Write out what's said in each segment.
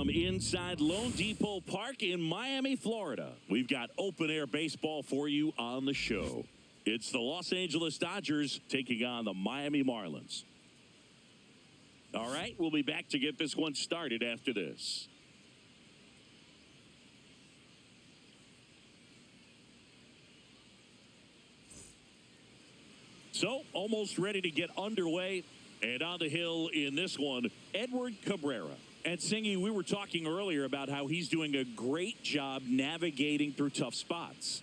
from inside Lone Depot Park in Miami, Florida. We've got open-air baseball for you on the show. It's the Los Angeles Dodgers taking on the Miami Marlins. All right, we'll be back to get this one started after this. So, almost ready to get underway. And on the hill in this one, Edward Cabrera. And Singy, we were talking earlier about how he's doing a great job navigating through tough spots.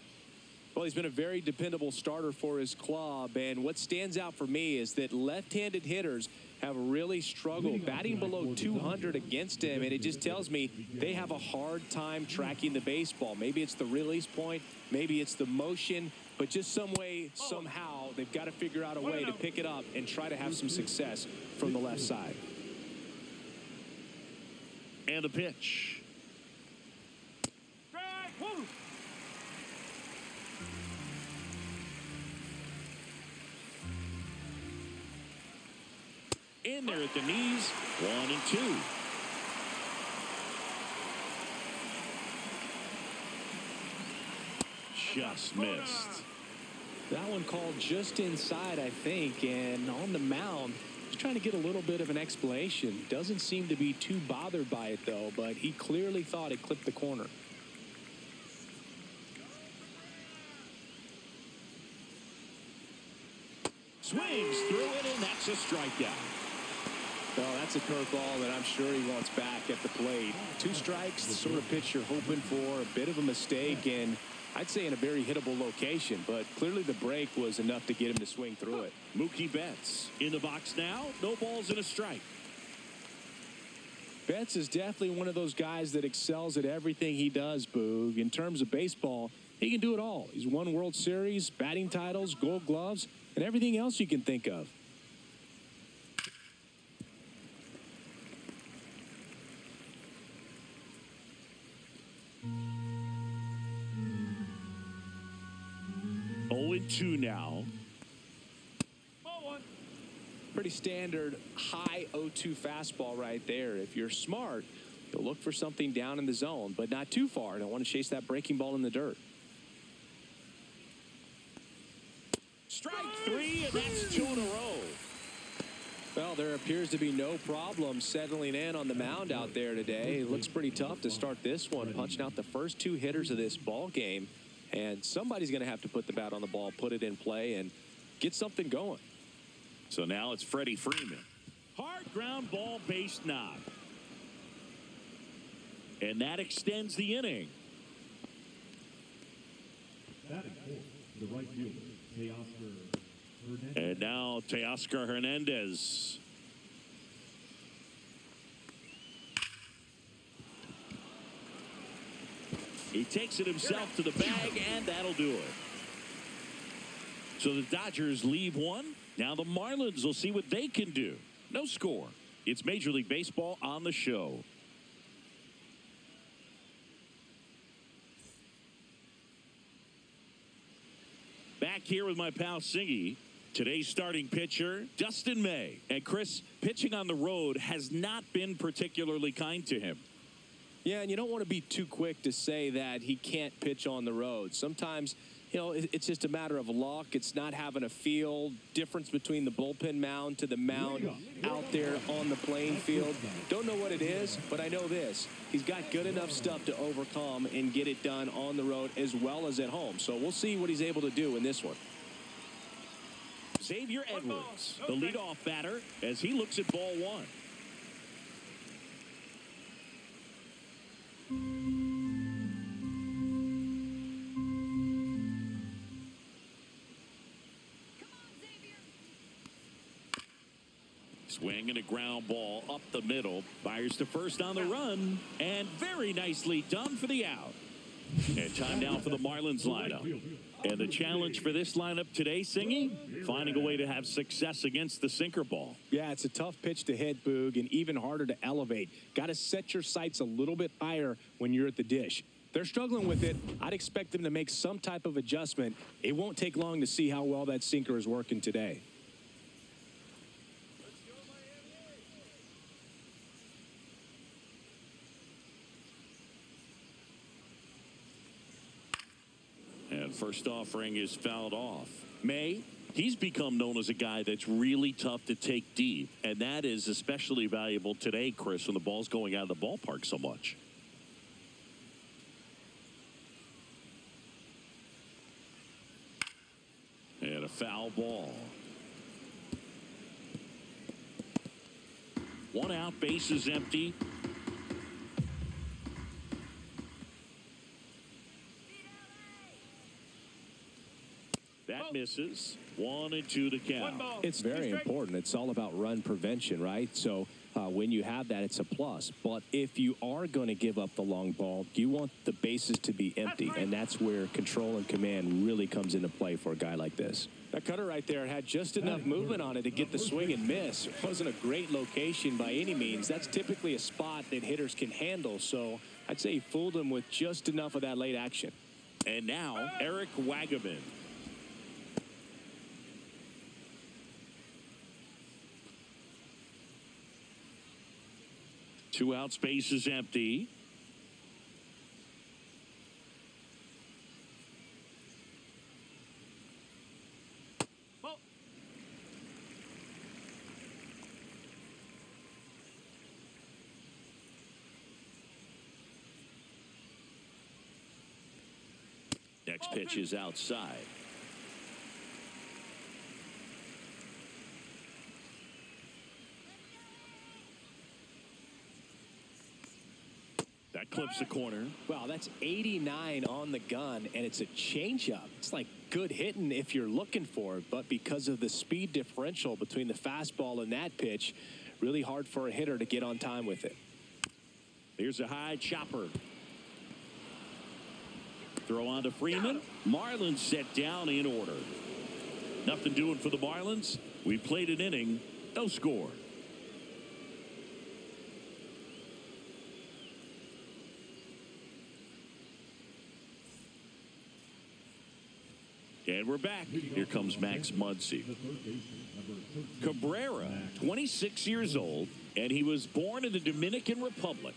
Well, he's been a very dependable starter for his club. And what stands out for me is that left-handed hitters have really struggled batting below 200 against him. And it just tells me they have a hard time tracking the baseball. Maybe it's the release point. Maybe it's the motion. But just some way, somehow, they've got to figure out a way to pick it up and try to have some success from the left side. And a pitch. In there at the knees, 1-2. Just missed. That one called just inside, I think, and on the mound, he's trying to get a little bit of an explanation. Doesn't seem to be too bothered by it, though, but he clearly thought it clipped the corner. Swings through it, and that's a strikeout. Well, that's a curveball that I'm sure he wants back at the plate. 2 strikes, the sort of pitch you're hoping for, a bit of a mistake, and I'd say in a very hittable location, but clearly the break was enough to get him to swing through it. Mookie Betts in the box now. No balls and a strike. Betts is definitely one of those guys that excels at everything he does, Boog. In terms of baseball, he can do it all. He's won World Series, batting titles, Gold Gloves, and everything else you can think of. Two now. Pretty standard high 0-2 fastball right there. If you're smart, you'll look for something down in the zone, but not too far. Don't want to chase that breaking ball in the dirt. Strike 3, and that's 2 in a row. Well, there appears to be no problem settling in on the mound out there today. It looks pretty tough to start this one, punching out the first 2 hitters of this ball game. And somebody's going to have to put the bat on the ball, put it in play, and get something going. So now it's Freddie Freeman. Hard ground ball, base knock. And that extends the inning. The right fielder, Teoscar Hernandez. And now Teoscar Hernandez. He takes it himself to the bag, and that'll do it. So the Dodgers leave one. Now the Marlins will see what they can do. No score. It's Major League Baseball on the show. Back here with my pal Singy. Today's starting pitcher, Dustin May. And Chris, pitching on the road has not been particularly kind to him. Yeah, and you don't want to be too quick to say that he can't pitch on the road. Sometimes, you know, it's just a matter of luck. It's not having a feel. Difference between the bullpen mound to the mound out there on the playing field. Don't know what it is, but I know this. He's got good enough stuff to overcome and get it done on the road as well as at home. So we'll see what he's able to do in this one. Xavier Edwards, the leadoff batter, as he looks at ball 1. Swing and a ground ball up the middle. Fires to first on the run. And very nicely done for the out. And time now for the Marlins lineup. And the challenge for this lineup today, Singy, finding a way to have success against the sinker ball. Yeah, it's a tough pitch to hit, Boog, and even harder to elevate. Got to set your sights a little bit higher when you're at the dish. They're struggling with it. I'd expect them to make some type of adjustment. It won't take long to see how well that sinker is working today. First offering is fouled off. May, he's become known as a guy that's really tough to take deep, and that is especially valuable today, Chris, when the ball's going out of the ballpark so much. And a foul ball. One out, base is empty. That misses. 1-2 to count. It's very important. It's all about run prevention, right? So when you have that, it's a plus. But if you are going to give up the long ball, you want the bases to be empty, and that's where control and command really comes into play for a guy like this. That cutter right there had just enough movement on it to get the swing and miss. It wasn't a great location by any means. That's typically a spot that hitters can handle, so I'd say he fooled him with just enough of that late action. And now, Eric Wagaman. Two out, space is empty. Next pitch is outside. That clips the corner. Wow, that's 89 on the gun, and it's a changeup. It's like good hitting if you're looking for it, but because of the speed differential between the fastball and that pitch, really hard for a hitter to get on time with it. Here's a high chopper. Throw on to Freeman. Marlins set down in order. Nothing doing for the Marlins. We played an inning, no score. And we're back. Here comes Max Muncy. Cabrera, 26 years old, and he was born in the Dominican Republic.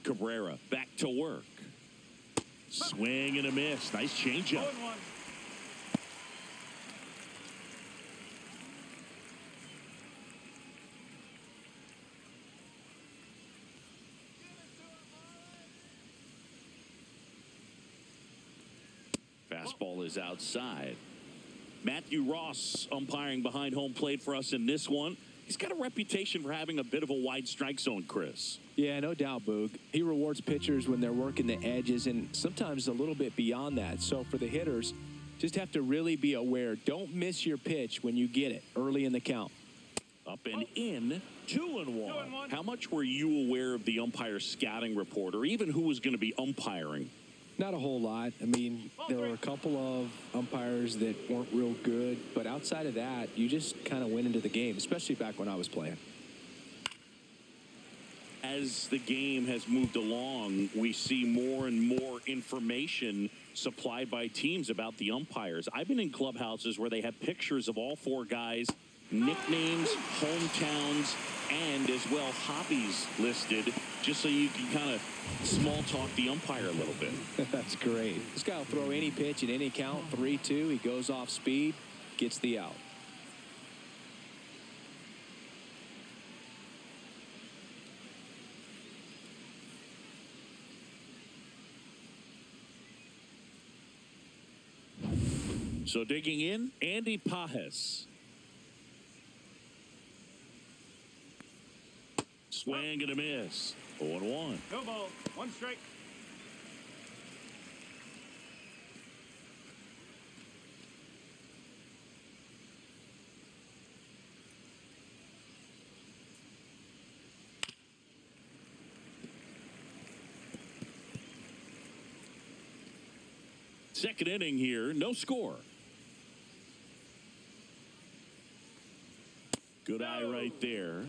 Cabrera back to work. Swing and a miss. Nice changeup. Fastball is outside. Matthew Ross umpiring behind home plate for us in this one. He's got a reputation for having a bit of a wide strike zone, Chris. Yeah, no doubt, Boog. He rewards pitchers when they're working the edges and sometimes a little bit beyond that. So for the hitters, just have to really be aware. Don't miss your pitch when you get it early in the count. Up and in, 2-1. How much were you aware of the umpire scouting report or even who was going to be umpiring? Not a whole lot. I mean, there were a couple of umpires that weren't real good, but outside of that, you just kind of went into the game, especially back when I was playing. As the game has moved along, we see more and more information supplied by teams about the umpires. I've been in clubhouses where they have pictures of all four guys, nicknames, hometowns, and as well hobbies listed, just so you can kind of small talk the umpire a little bit. That's great. This guy will throw any pitch in any count, 3-2. He goes off speed, gets the out. So digging in, Andy Pajes. Swing and a miss. 0-1. No ball. One strike. Second inning here, no score. Good eye right there.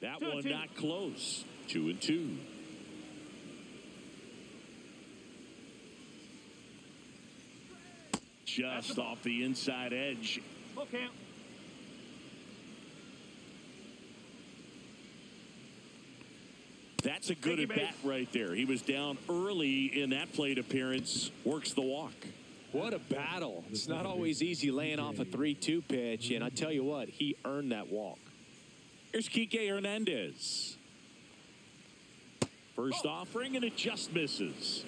That one not close. 2-2. just off the inside edge. Okay. That's a good at-bat right there. He was down early in that plate appearance. Works the walk. What a battle. It's not always easy laying off a 3-2 pitch, and I tell you what, he earned that walk. Here's Kike Hernandez. First offering, and it just misses.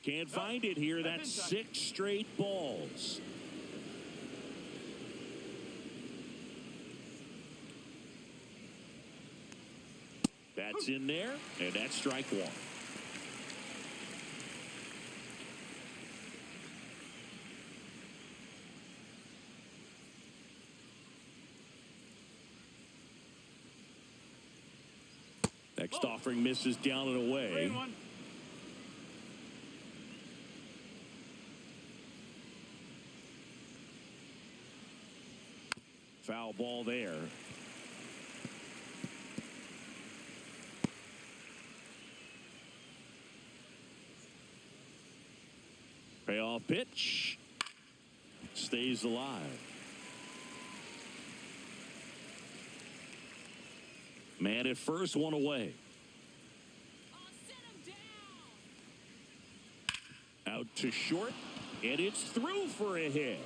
Can't find it here. That's 6 straight balls. That's in there, and that's strike 1. Next offering misses down and away. Foul ball there. Payoff pitch. Stays alive. Man at first, one away. Out to short, and it's through for a hit.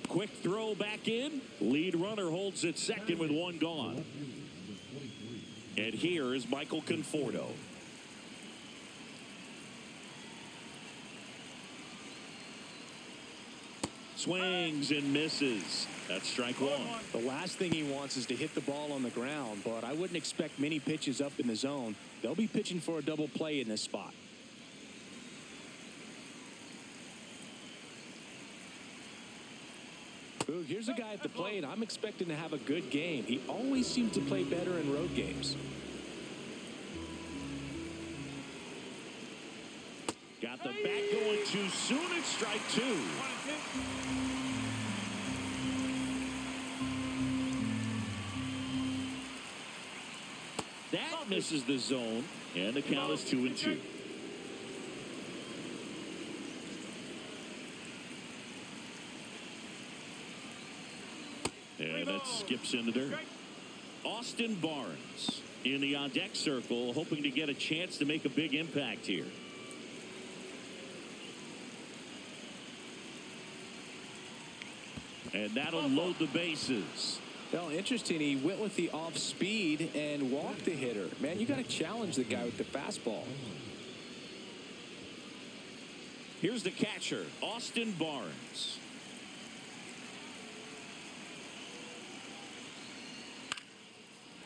Quick throw back in. Lead runner holds at second with 1 gone. And here is Michael Conforto. Swings and misses. That's strike 1. The last thing he wants is to hit the ball on the ground, but I wouldn't expect many pitches up in the zone. They'll be pitching for a double play in this spot. Boog, here's a guy at the plate I'm expecting to have a good game. He always seems to play better in road games. Got the bat going too soon. It's strike 2. That misses the zone, and the count is 2-2. And it skips in the dirt. Austin Barnes in the on-deck circle, hoping to get a chance to make a big impact here. And that'll load the bases. Well, interesting. He went with the off speed and walked the hitter. Man, you got to challenge the guy with the fastball. Here's the catcher, Austin Barnes.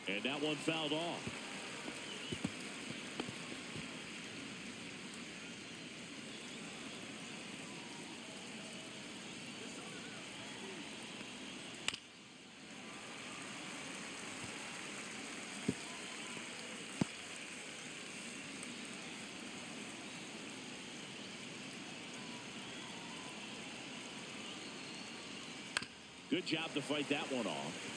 And that one fouled off. Good job to fight that one off.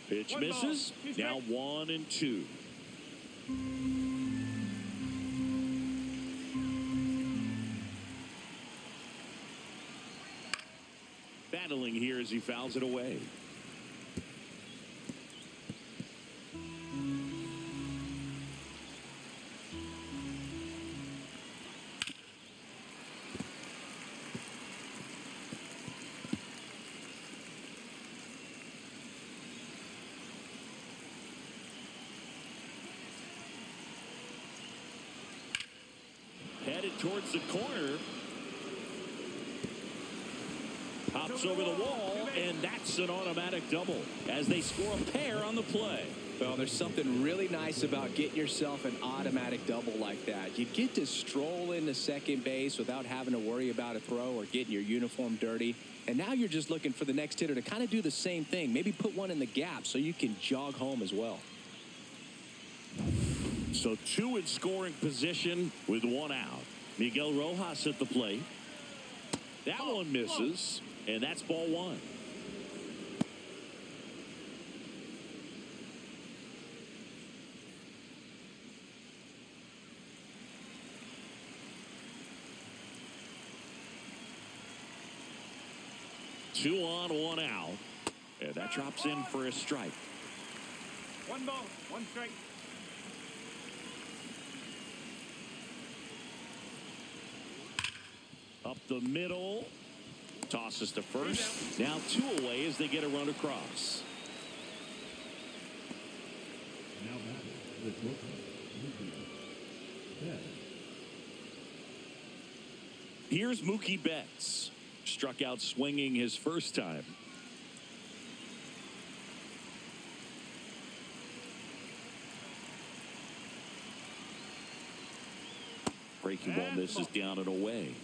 Pitch misses. Now 1-2. Battling here as he fouls it away. Headed towards the corner. Hops over the wall, and that's an automatic double as they score a pair on the play. Well, there's something really nice about getting yourself an automatic double like that. You get to stroll into second base without having to worry about a throw or getting your uniform dirty. And now you're just looking for the next hitter to kind of do the same thing. Maybe put one in the gap so you can jog home as well. So 2 in scoring position with 1 out. Miguel Rojas at the plate. That one misses, and that's ball 1. Two on, 1 out. And that drops in for a strike. 1 ball, 1 strike. Up the middle. Tosses to first. Now 2 away as they get a run across. Now batting with Brooklyn, Betts. Here's Mookie Betts. Struck out swinging his first time. Breaking ball misses down and away.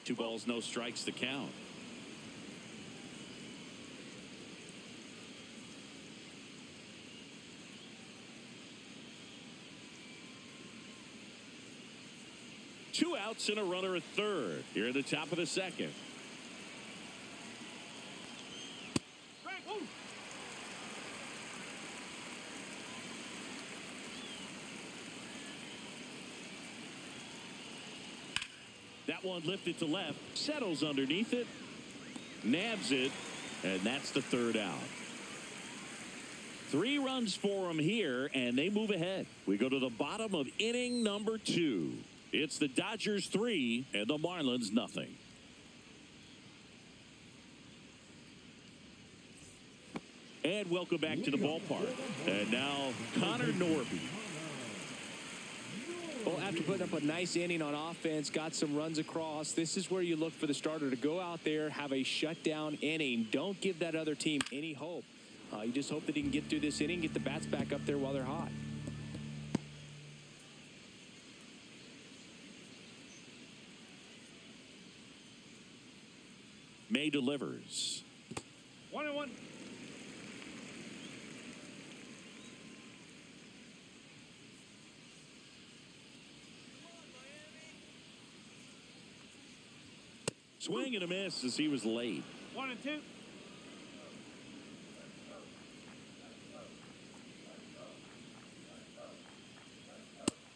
Two balls, no strikes to count. Two outs and a runner at third. Here at the top of the second. That one lifted to left, settles underneath it, nabs it, and that's the third out. 3 runs for them here, and they move ahead. We go to the bottom of inning number 2. It's the Dodgers 3 and the Marlins nothing. And welcome back to the ballpark. And now Connor Norby. Well, after putting up a nice inning on offense, got some runs across, this is where you look for the starter to go out there, have a shutdown inning. Don't give that other team any hope. You just hope that he can get through this inning, get the bats back up there while they're hot. May delivers. 1-1. Swing and a miss as he was late. 1-2.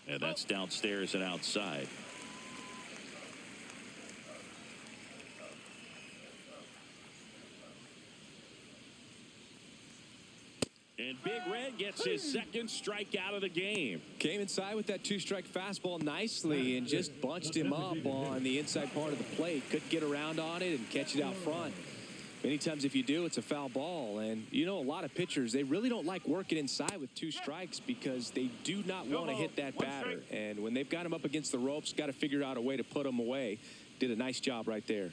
And that's downstairs and outside. And Big Red gets his second strikeout of the game. Came inside with that 2-strike fastball nicely and just bunched him up on the inside part of the plate. Couldn't get around on it and catch it out front. Many times if you do, it's a foul ball. And you know, a lot of pitchers, they really don't like working inside with 2 strikes because they do not want to hit that batter. And when they've got him up against the ropes, got to figure out a way to put him away. Did a nice job right there.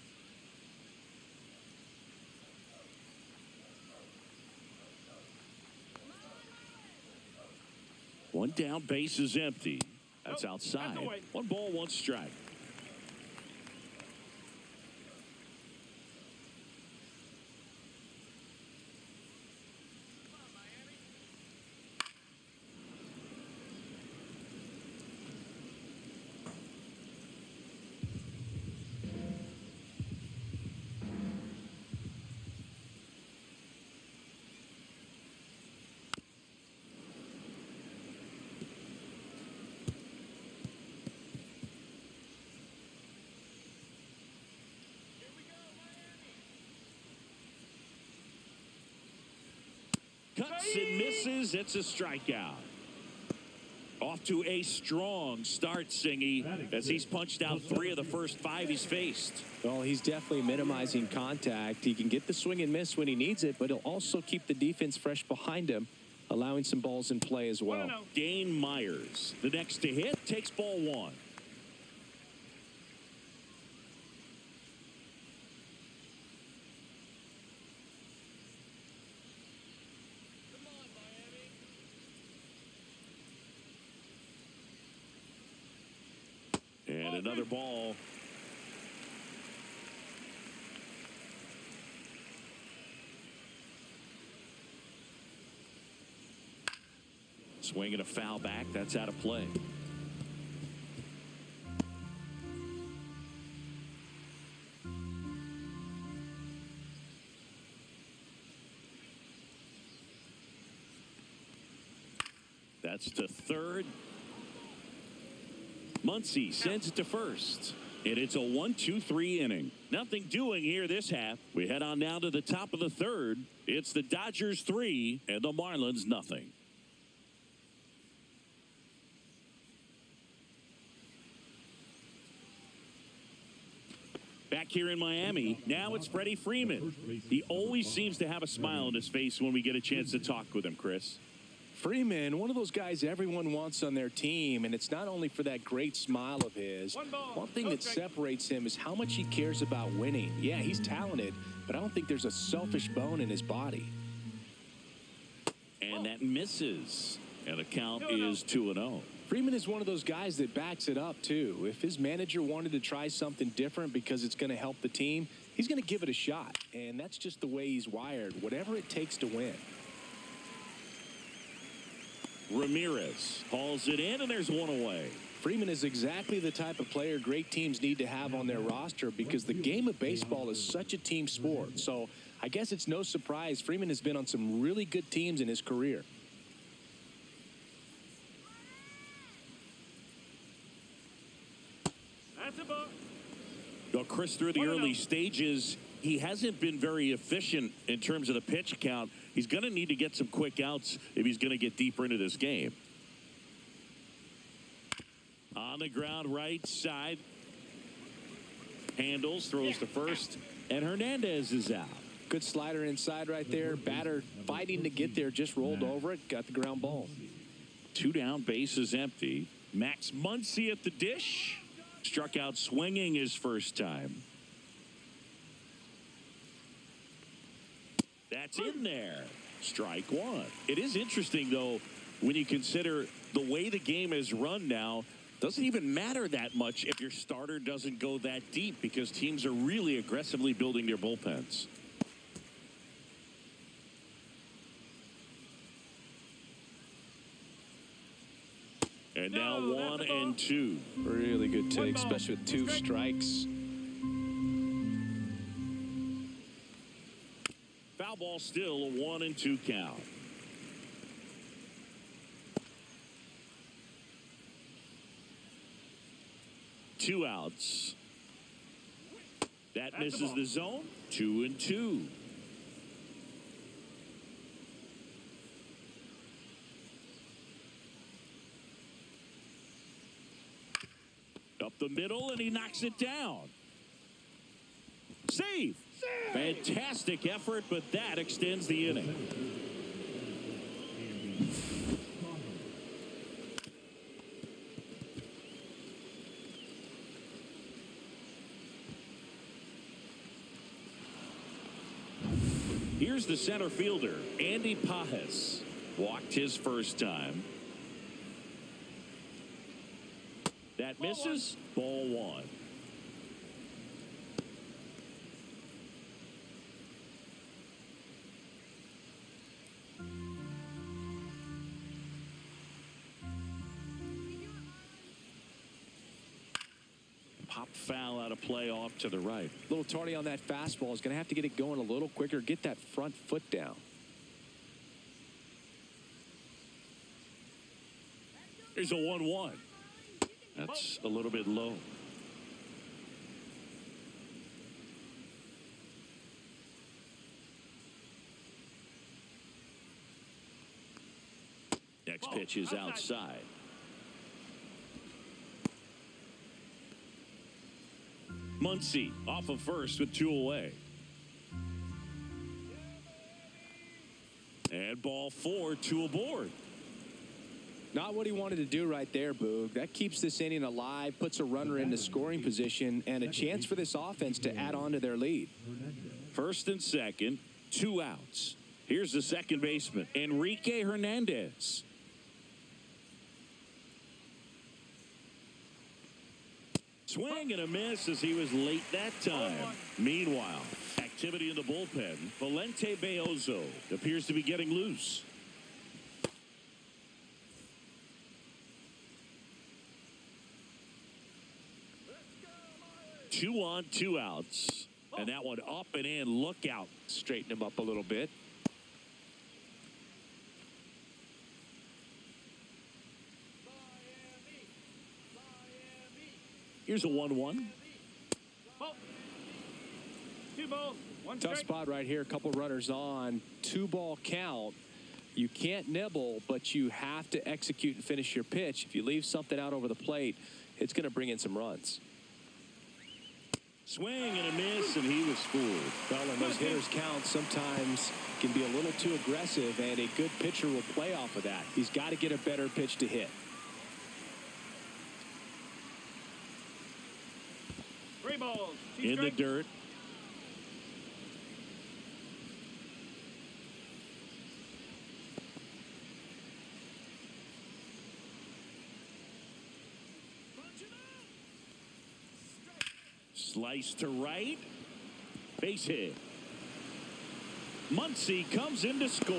One down, base is empty. That's outside. 1 ball, 1 strike. Cuts and misses. It's a strikeout. Off to a strong start, Singy, as he's punched out 3 of the first 5 he's faced. Well, he's definitely minimizing contact. He can get the swing and miss when he needs it, but he'll also keep the defense fresh behind him, allowing some balls in play as well. Dane Myers, the next to hit, takes ball 1. another ball. Swinging a foul back. That's out of play. That's to third. Muncy sends it to first. And it's a 1-2-3 inning. Nothing doing here this half. We head on down to the top of the third. It's the Dodgers 3 and the Marlins nothing. Back here in Miami, now it's Freddie Freeman. He always seems to have a smile on his face when we get a chance to talk with him, Chris. Freeman, one of those guys everyone wants on their team, and it's not only for that great smile of his. One thing that separates him is how much he cares about winning. Yeah, he's talented, but I don't think there's a selfish bone in his body. And that misses. And the count is 2-0. Freeman is one of those guys that backs it up, too. If his manager wanted to try something different because it's going to help the team, he's going to give it a shot. And that's just the way he's wired, whatever it takes to win. Ramirez hauls it in, and there's one away. Freeman is exactly the type of player great teams need to have on their roster because the game of baseball is such a team sport. So I guess it's no surprise Freeman has been on some really good teams in his career. That's a ball. Well, Chris, through the early stages, he hasn't been very efficient in terms of the pitch count. He's going to need to get some quick outs if he's going to get deeper into this game. On the ground, right side. Handles, throws to first, and Hernandez is out. Good slider inside right there. Batter fighting to get there, just rolled over it, got the ground ball. 2 down, bases empty. Max Muncy at the dish. Struck out swinging his first time. That's in there. Strike one. It is interesting, though, when you consider the way the game is run now. Doesn't even matter that much if your starter doesn't go that deep because teams are really aggressively building their bullpens. And now 1-2. Really good take, especially with 2 strikes. Foul ball still, a 1-2 count. Two outs. That misses the zone. 2-2. Up the middle, and he knocks it down. Save. Fantastic effort, but that extends the inning. Here's the center fielder, Andy Pajes. Walked his first time. That misses. Ball 1. Pop foul out of play off to the right. A little tardy on that fastball. Is going to have to get it going a little quicker. Get that front foot down. Here's a 1-1. That's a little bit low. Next pitch is outside. Muncy off of first with 2 away. And ball 4, 2 aboard. Not what he wanted to do right there, Boog. That keeps this inning alive, puts a runner into scoring position, and a chance for this offense to add on to their lead. First and second, 2 outs. Here's the second baseman, Enrique Hernandez. Swing and a miss as he was late that time. Meanwhile, activity in the bullpen. Valente Beozo appears to be getting loose. Two on, two outs. And that one up and in. Look out. Straighten him up a little bit. Here's a 1-1. Ball. 2 balls, 1 Tough strike. spot right here. A couple runners on. 2-ball count. You can't nibble, but you have to execute and finish your pitch. If you leave something out over the plate, it's going to bring in some runs. Swing and a miss, and he was fooled. Well, and those hitters' counts sometimes can be a little too aggressive, and a good pitcher will play off of that. He's got to get a better pitch to hit. 3 balls, 2 In the strikes. dirt. Slice to right. Base hit. Muncy comes in to score.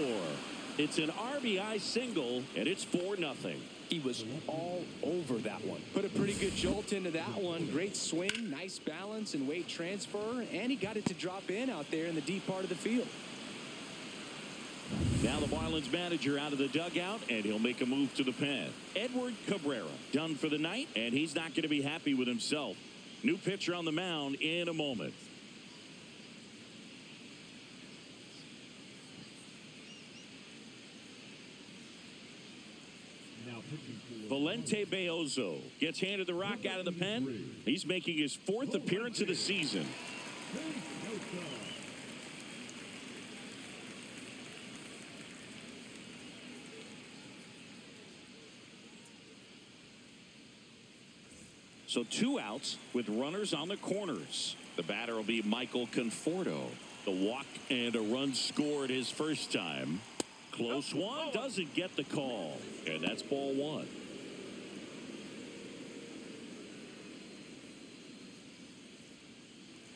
It's an RBI single, and it's 4-0. He was all over that one. Put a pretty good jolt into that one. Great swing, nice balance and weight transfer, and he got it to drop in out there in the deep part of the field. Now the Marlins manager out of the dugout, and he'll make a move to the pen. Edward Cabrera done for the night, and he's not going to be happy with himself. New pitcher on the mound in a moment. Now pitching for Valente Beozo gets handed the rock out of the pen. He's making his 4th appearance of the season. So 2 outs with runners on the corners. The batter will be Michael Conforto. The walk and a run scored his first time. Close one, doesn't get the call. And that's ball 1.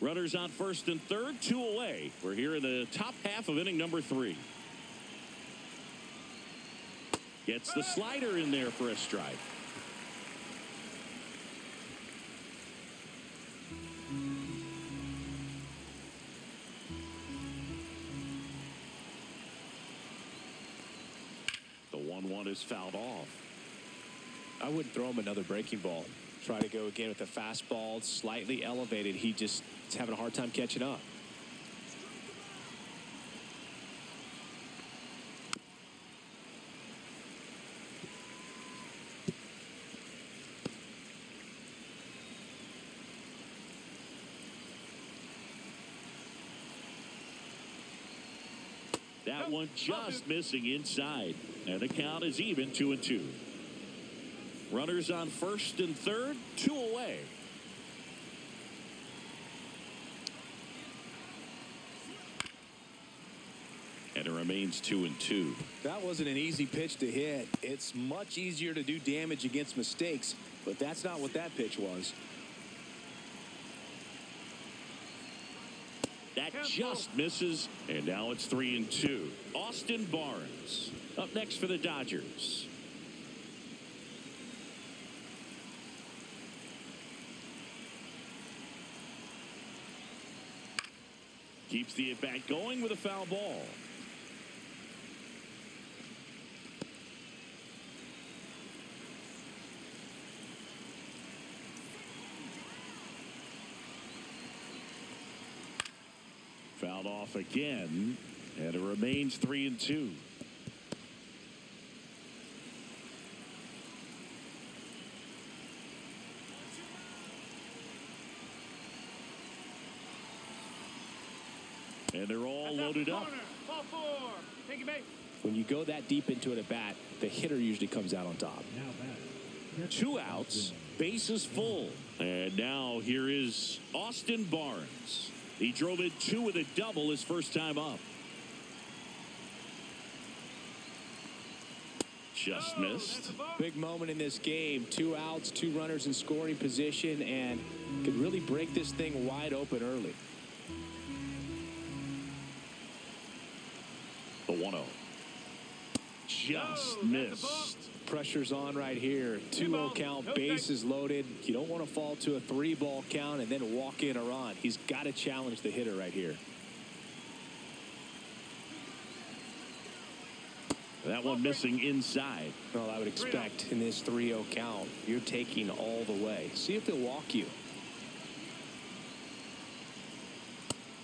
Runners on first and third, 2 away. We're here in the top half of inning number 3. Gets the slider in there for a strike. The 1-1 is fouled off. I wouldn't throw him another breaking ball. Try to go again with a fastball, slightly elevated. He just is having a hard time catching up. That one just missing inside. And the count is even 2-2. Runners on first and third, 2 away. And it remains 2-2. That wasn't an easy pitch to hit. It's much easier to do damage against mistakes, but that's not what that pitch was. That just misses, and now it's 3-2. Austin Barnes up next for the Dodgers. Keeps the at-bat going with a foul ball. Fouled off again, and it remains 3-2. And they're all loaded up. Ball 4. Take it back. When you go that deep into an at-bat, the hitter usually comes out on top. now bat. 2 outs, bases full. And now here is Austin Barnes. He drove in 2 with a double his first time up. Just missed. Big moment in this game. 2 outs, 2 runners in scoring position, and could really break this thing wide open early. The 1-0. Just missed. Pressure's on right here. 2-0 count, bases loaded. You don't want to fall to a 3-ball count and then walk in a run. He's got to challenge the hitter right here. That one missing inside. Well, I would expect in this 3-0 count, you're taking all the way. See if he'll walk you.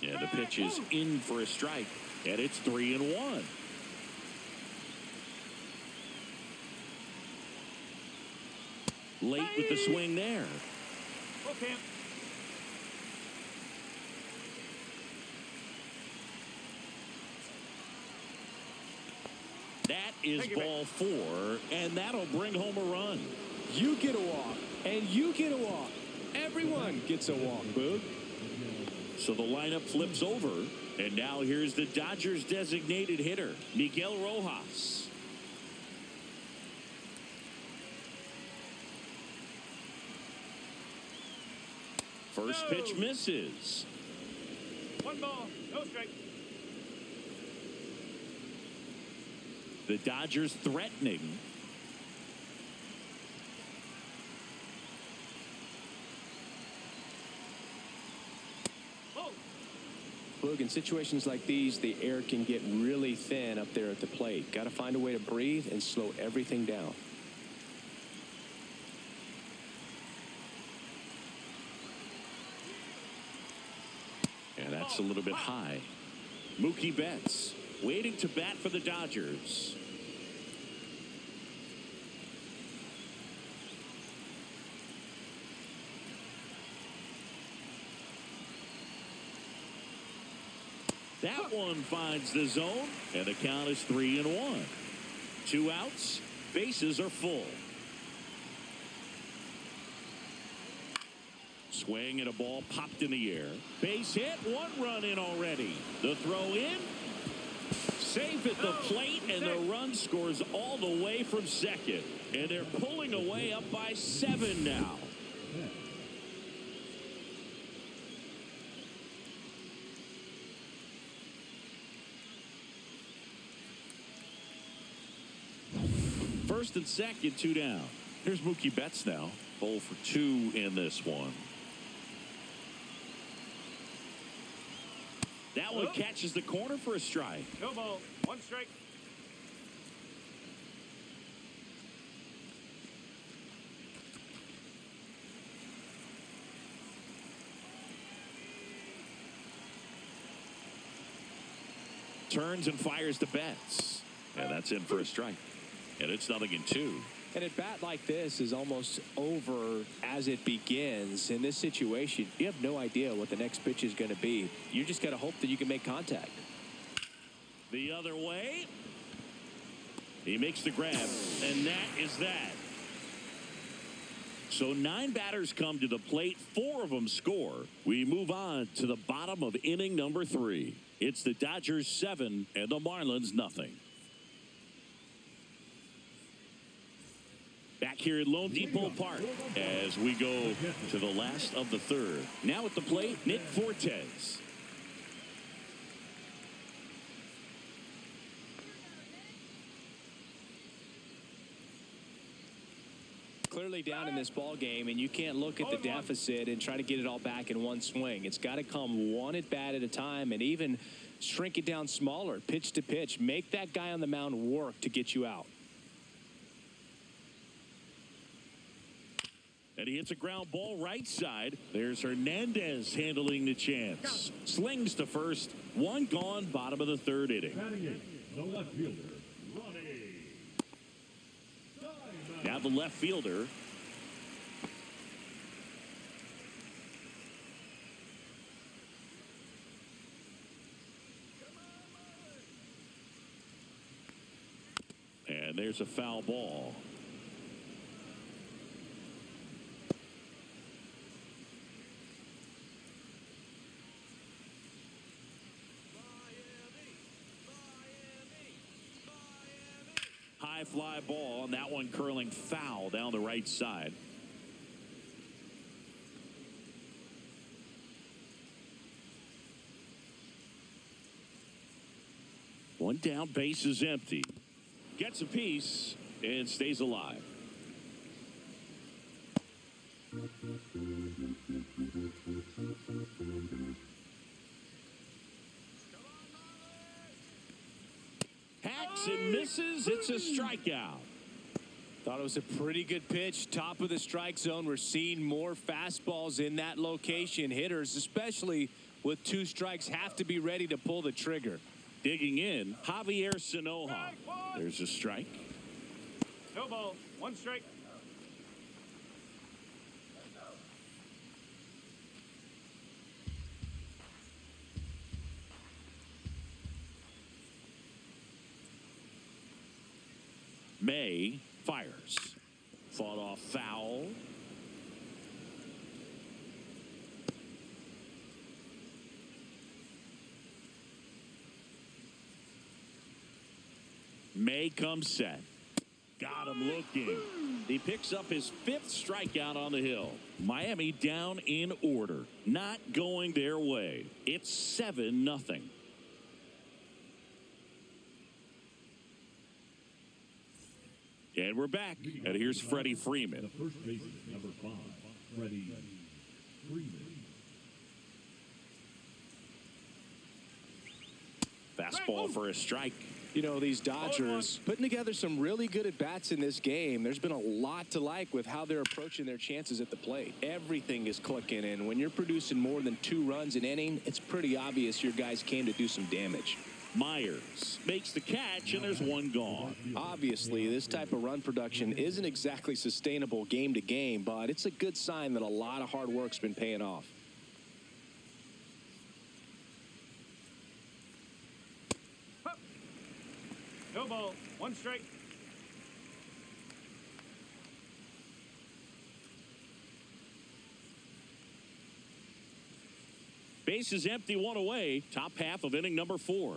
Yeah, the pitch is in for a strike, and it's 3-1. Late with the swing there. Okay. That is ball 4, and that'll bring home a run. You get a walk, and you get a walk. Everyone gets a walk, Boog. So the lineup flips over, and now here's the Dodgers' designated hitter, Miguel Rojas. First pitch misses. 1 ball, no strike. The Dodgers threatening. Boog, in situations like these, the air can get really thin up there at the plate. Got to find a way to breathe and slow everything down. Yeah, that's a little bit high. Mookie Betts waiting to bat for the Dodgers. That one finds the zone, and the count is 3-1. 2 outs, bases are full. Swing and a ball popped in the air. Base hit, 1 run in already. The throw in, safe at the plate, and the run scores all the way from second. And they're pulling away up by 7 now. First and second, 2 down. Here's Mookie Betts now. 0 for 2 in this one. That one catches the corner for a strike. No ball, 1 strike. Turns and fires to Betts. And that's in for a strike. And it's 0-2. And a bat like this is almost over as it begins. In this situation, you have no idea what the next pitch is going to be. You just got to hope that you can make contact. The other way. He makes the grab, and that is that. So 9 batters come to the plate. 4 of them score. We move on to the bottom of inning number 3. It's the Dodgers 7 and the Marlins nothing. Back here at Lone Depot Park as we go to the last of the 3rd. Now at the plate, Nick Fortes. Clearly down in this ball game, and you can't look at the deficit and try to get it all back in one swing. It's got to come 1 at bat at a time, and even shrink it down smaller, pitch to pitch. Make that guy on the mound work to get you out. And he hits a ground ball right side. There's Hernandez handling the chance. Slings to first. 1 gone, bottom of the 3rd inning. The left fielder, Ronnie. Now the left fielder. And there's a foul ball. high fly ball, and that one curling foul down the right side. One down, base is empty. Gets a piece and stays alive. Hacks and misses. It's a strikeout. Thought it was a pretty good pitch. Top of the strike zone. We're seeing more fastballs in that location. Hitters, especially with 2 strikes, have to be ready to pull the trigger. Digging in, Javier Sanoja. There's a strike. No ball. 1 strike. May fires. Fought off foul. May comes set. Got him looking. He picks up his 5th strikeout on the hill. Miami down in order. Not going their way. It's 7-0. And we're back. And here's Freddie Freeman. The first baseman, number 5, Freddie Freeman. Fastball for a strike. You know, these Dodgers putting together some really good at-bats in this game. There's been a lot to like with how they're approaching their chances at the plate. Everything is clicking, and when you're producing more than 2 runs an inning, it's pretty obvious your guys came to do some damage. Myers makes the catch, and there's 1 gone. Obviously, this type of run production isn't exactly sustainable game to game, but it's a good sign that a lot of hard work's been paying off. No ball. 1 strike. Base is empty, 1 away. Top half of inning number 4.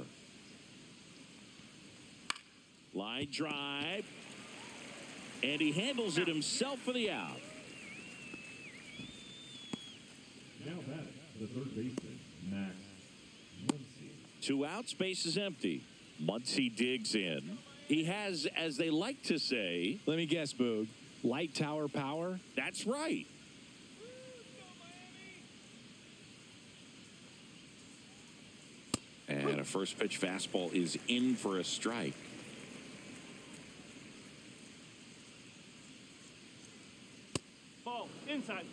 Line drive. And he handles it himself for the out. Now batting, the third baseman, Max Muncy. 2 outs, base is empty. Muncy digs in. He has, as they like to say, Let me guess, Boog. Light tower power? that's right. And a first pitch fastball is in for a strike. Ball. Inside.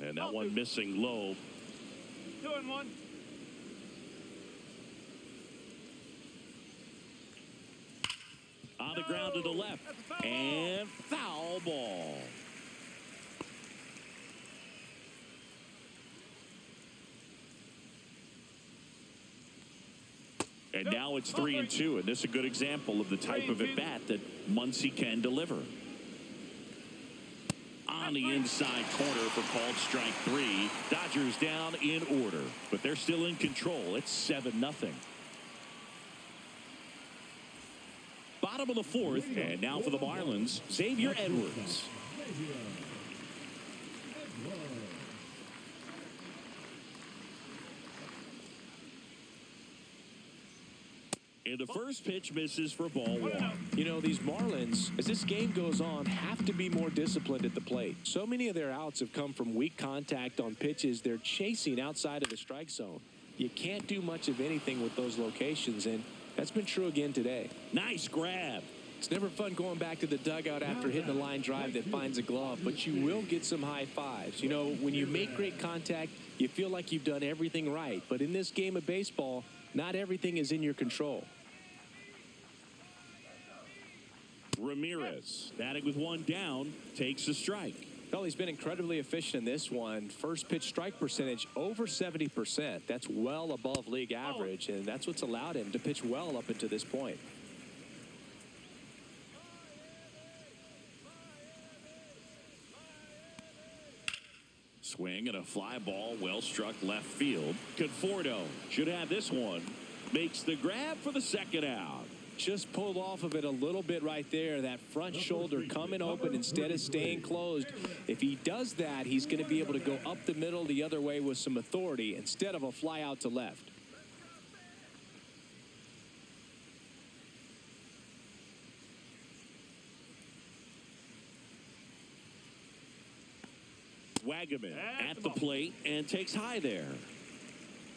And that one missing low. 2-1. On the ground to the left. And foul ball. And now it's 3-2, and this is a good example of the type of at-bat that Muncy can deliver. On the inside corner for called strike 3. Dodgers down in order, but they're still in control. It's 7-0. Bottom of the 4th, and now for the Marlins, Xavier Edwards. And the first pitch misses for ball 1. You know, these Marlins, as this game goes on, have to be more disciplined at the plate. So many of their outs have come from weak contact on pitches they're chasing outside of the strike zone. You can't do much of anything with those locations, and that's been true again today. Nice grab. It's never fun going back to the dugout after hitting a line drive that finds a glove, but you will get some high fives. You know, when you make great contact, you feel like you've done everything right. But in this game of baseball, not everything is in your control. Ramirez, batting with 1 down, takes a strike. Well, he's been incredibly efficient in this one. First pitch strike percentage over 70%. That's well above league average, and that's what's allowed him to pitch well up until this point. Swing and a fly ball well struck left field. Conforto should have this one. Makes the grab for the second out. Just pulled off of it a little bit right there. That front shoulder coming open instead of staying closed. If he does that, he's going to be able to go up the middle the other way with some authority instead of a fly out to left. Wagaman at the plate and takes high there.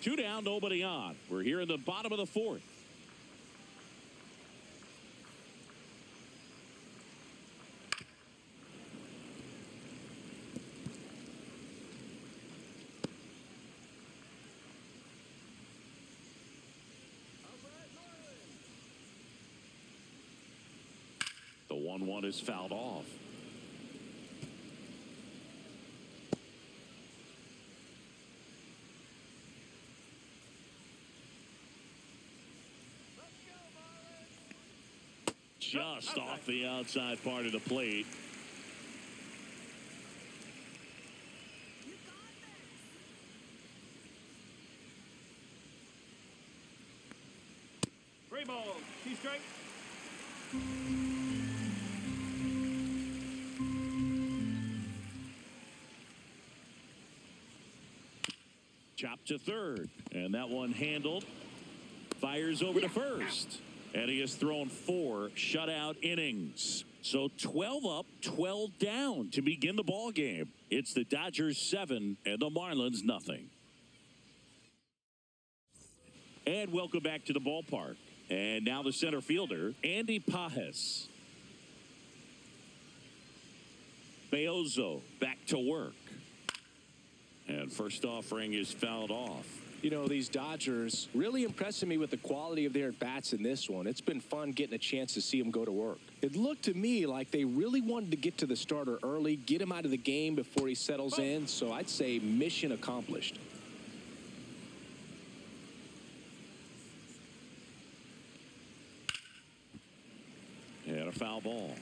2 down, nobody on. We're here in the bottom of the 4th. The 1-1 is fouled off. Just off the outside part of the plate. Three balls, 2 strikes. Chop to third, and that one handled. Fires over to first, and he has thrown 4 shutout innings. So 12 up, 12 down to begin the ball game. It's the Dodgers 7 and the Marlins nothing. And welcome back to the ballpark. And now the center fielder, Andy Pajes. Beozo back to work. And first offering is fouled off. You know, these Dodgers really impressing me with the quality of their bats in this one. It's been fun getting a chance to see them go to work. It looked to me like they really wanted to get to the starter early, get him out of the game before he settles in. So I'd say mission accomplished. And a foul ball.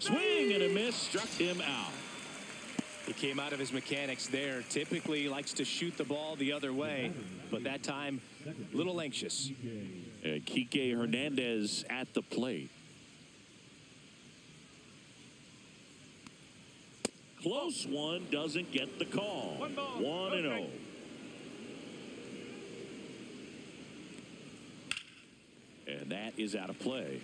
Swing and a miss, struck him out. He came out of his mechanics there. Typically likes to shoot the ball the other way, but that time a little anxious. And Kike Hernandez at the plate. Close one, doesn't get the call. 1 ball, 1-0. And that is out of play.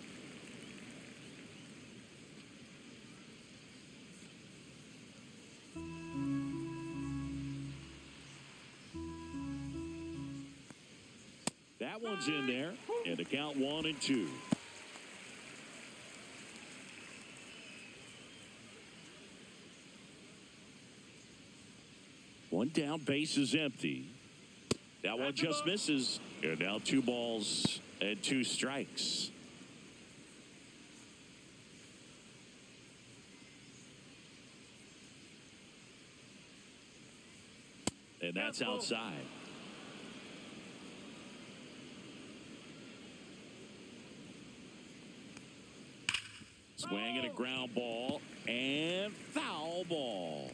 That one's in there, and the count 1-2. One down, base is empty. That one just misses. And now 2 balls and 2 strikes. And that's outside. Swing and a ground ball and foul ball.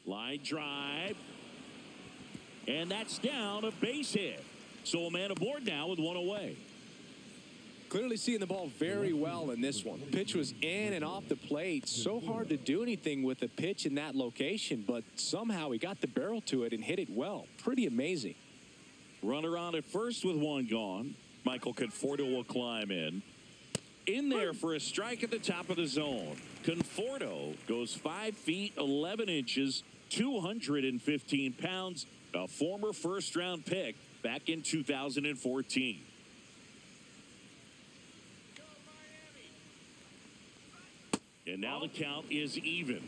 Line drive. And that's down, a base hit. So a man aboard now with 1 away. Clearly seeing the ball very well in this one. Pitch was in and off the plate. So hard to do anything with a pitch in that location, but somehow he got the barrel to it and hit it well. Pretty amazing. Runner on at first with 1 gone. Michael Conforto will climb in. In there for a strike at the top of the zone. Conforto goes 5 feet 11 inches, 215 pounds, a former first-round pick back in 2014. And now the count is even.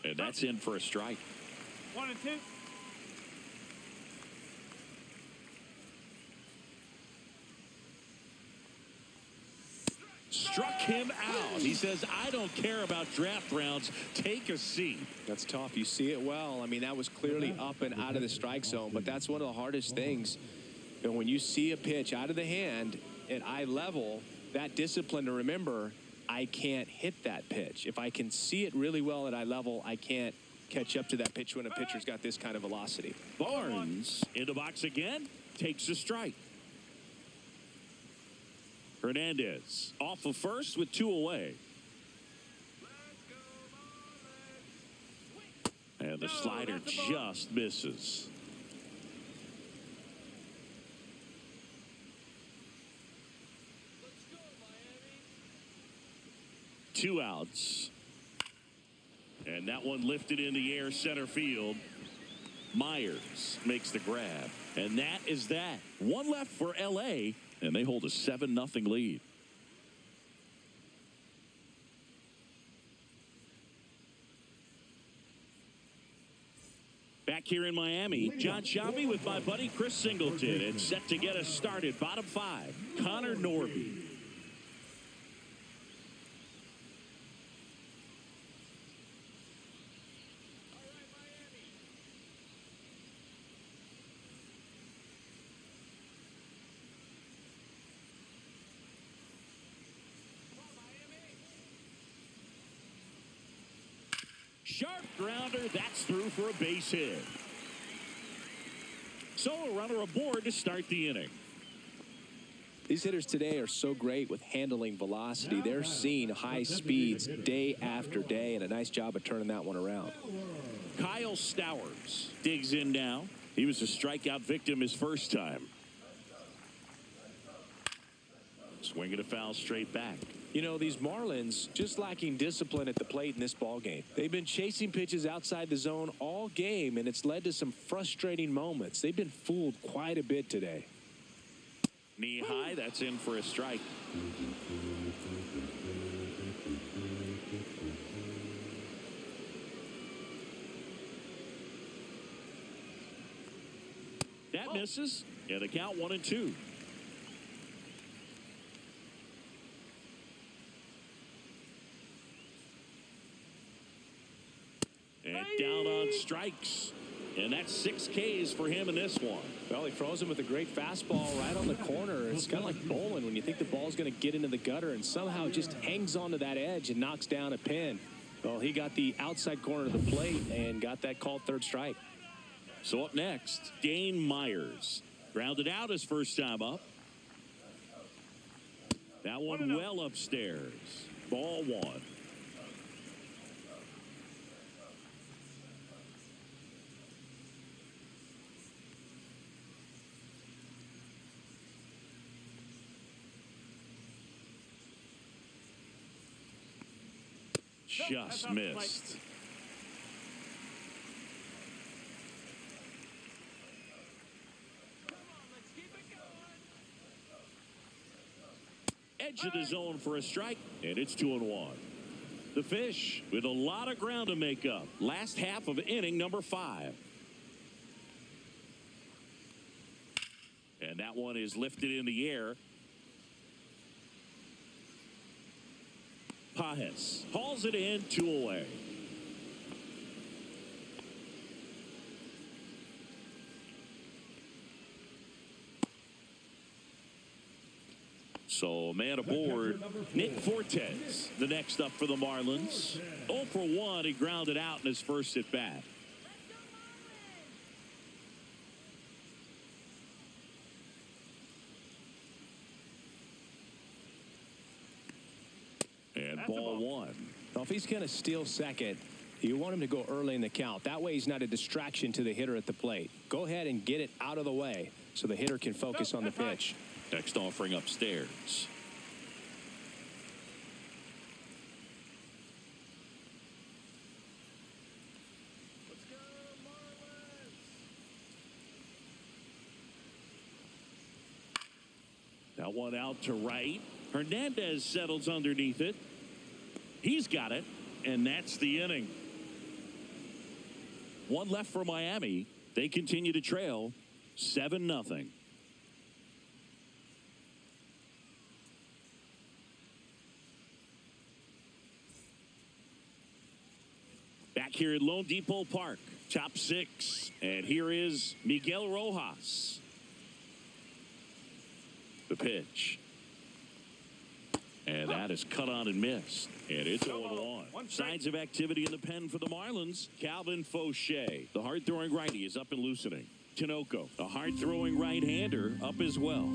And that's in for a strike. 1-2. struck him out. He says, I don't care about draft rounds. Take a seat. That's tough. You see it well. I mean, that was clearly up and out of the strike zone, but that's one of the hardest things. And when you see a pitch out of the hand at eye level, that discipline to remember, I can't hit that pitch. If I can see it really well at eye level, I can't catch up to that pitch when a pitcher's got this kind of velocity. Barnes in the box again, takes a strike. Hernandez off of first with 2 away. And the slider just misses. Two outs. And that one lifted in the air center field. Myers makes the grab. And that is that. One left for L.A., and they hold a 7-0 lead. Back here in Miami, John Sciambi with my buddy Chris Singleton. And set to get us started. Bottom 5, Connor Norby. Sharp grounder, that's through for a base hit. So a runner aboard to start the inning. These hitters today are so great with handling velocity. They're seeing high speeds day after day, and a nice job of turning that one around. Kyle Stowers digs in now. He was a strikeout victim his first time. Swinging a foul straight back. You know, these Marlins just lacking discipline at the plate in this ballgame. They've been chasing pitches outside the zone all game, and it's led to some frustrating moments. They've been fooled quite a bit today. Knee high, that's in for a strike. That misses, and the count 1-2. And down on strikes. And that's 6 Ks for him in this one. Well, he froze him with a great fastball right on the corner. It's kind of like bowling when you think the ball's going to get into the gutter and somehow it just hangs onto that edge and knocks down a pin. Well, he got the outside corner of the plate and got that called third strike. So up next, Dane Myers. Grounded out his first time up. That one well upstairs. Ball 1. Just missed. Edge of the zone for a strike, and it's 2-1. The Fish with a lot of ground to make up. Last half of inning number 5. And that one is lifted in the air. Pajes hauls it in, 2 away. So man aboard, Nick Fortes, the next up for the Marlins. 0 for 1, he grounded out in his first at bat. And ball 1. Well, if he's going to steal second, you want him to go early in the count. That way he's not a distraction to the hitter at the plate. Go ahead and get it out of the way so the hitter can focus on the pitch. Next offering upstairs. That one out to right. Hernandez settles underneath it. He's got it, and that's the inning. One left for Miami. They continue to trail 7-0. back here at Lone Depot Park. Top 6. And here is Miguel Rojas. The pitch. And that is cut on and missed. And it's 0-1. Signs of activity in the pen for the Marlins. Calvin Fauché, the hard-throwing righty, is up and loosening. Tinoco, a hard-throwing right-hander, up as well.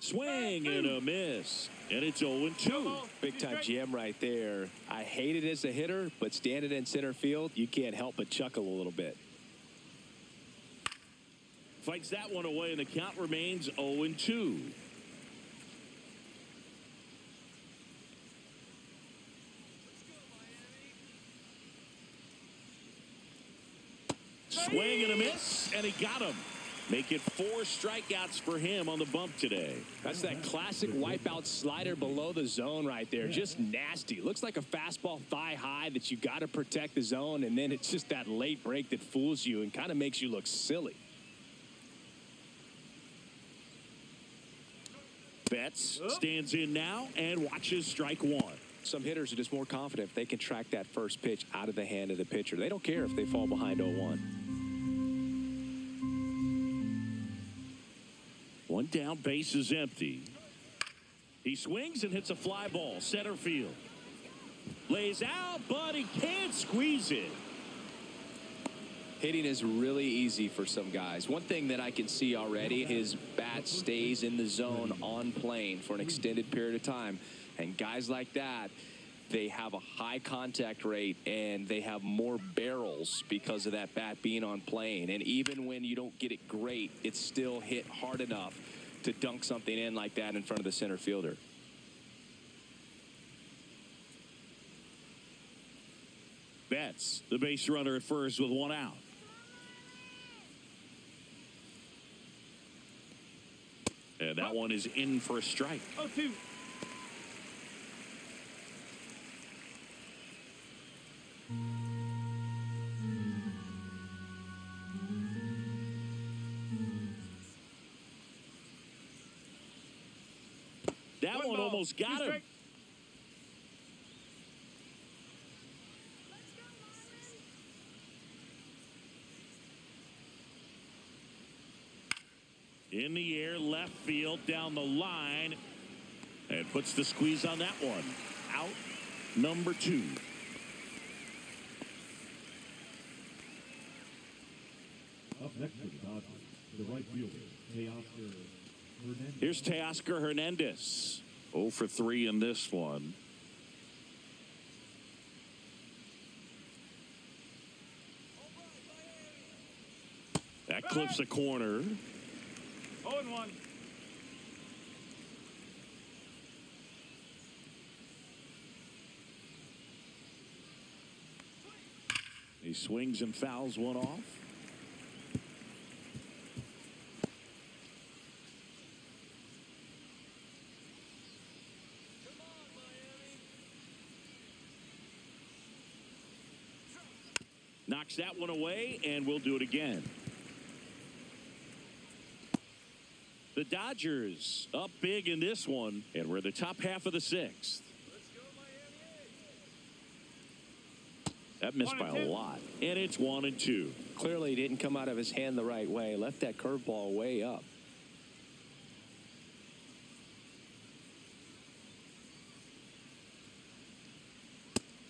Swing and a miss. And it's 0-2. Big-time jam right there. I hate it as a hitter, but standing in center field, you can't help but chuckle a little bit. Fights that one away, and the count remains 0-2. Swing and a miss, and he got him. Make it 4 strikeouts for him on the bump today. That's that classic wipeout slider below the zone right there. Just nasty. Looks like a fastball thigh high that you got to protect the zone, and then it's just that late break that fools you and kind of makes you look silly. Betts stands in now and watches strike 1. Some hitters are just more confident if they can track that first pitch out of the hand of the pitcher. They don't care if they fall behind 0-1. One down, base is empty. He swings and hits a fly ball, center field. Lays out, but he can't squeeze it. Hitting is really easy for some guys. One thing that I can see already, his bat stays in the zone on plane for an extended period of time. And guys like that, they have a high contact rate and they have more barrels because of that bat being on plane. And even when you don't get it great, it's still hit hard enough to dunk something in like that in front of the center fielder. Betts, the base runner at first with 1 out. And that one is in for a strike. 0-2. That one almost got him. In the air, left field, down the line, and puts the squeeze on that one. Out number 2. Up next for the Dodgers, the right fielder, Teoscar Hernandez. Here's Teoscar Hernandez. 0 for 3 in this one. That clips a corner. 0-1. He swings and fouls one off. Knocks that one away, and we'll do it again. The Dodgers up big in this one, and we're the top half of the 6th. That missed by a lot, and it's 1-2. Clearly he didn't come out of his hand the right way. Left that curveball way up.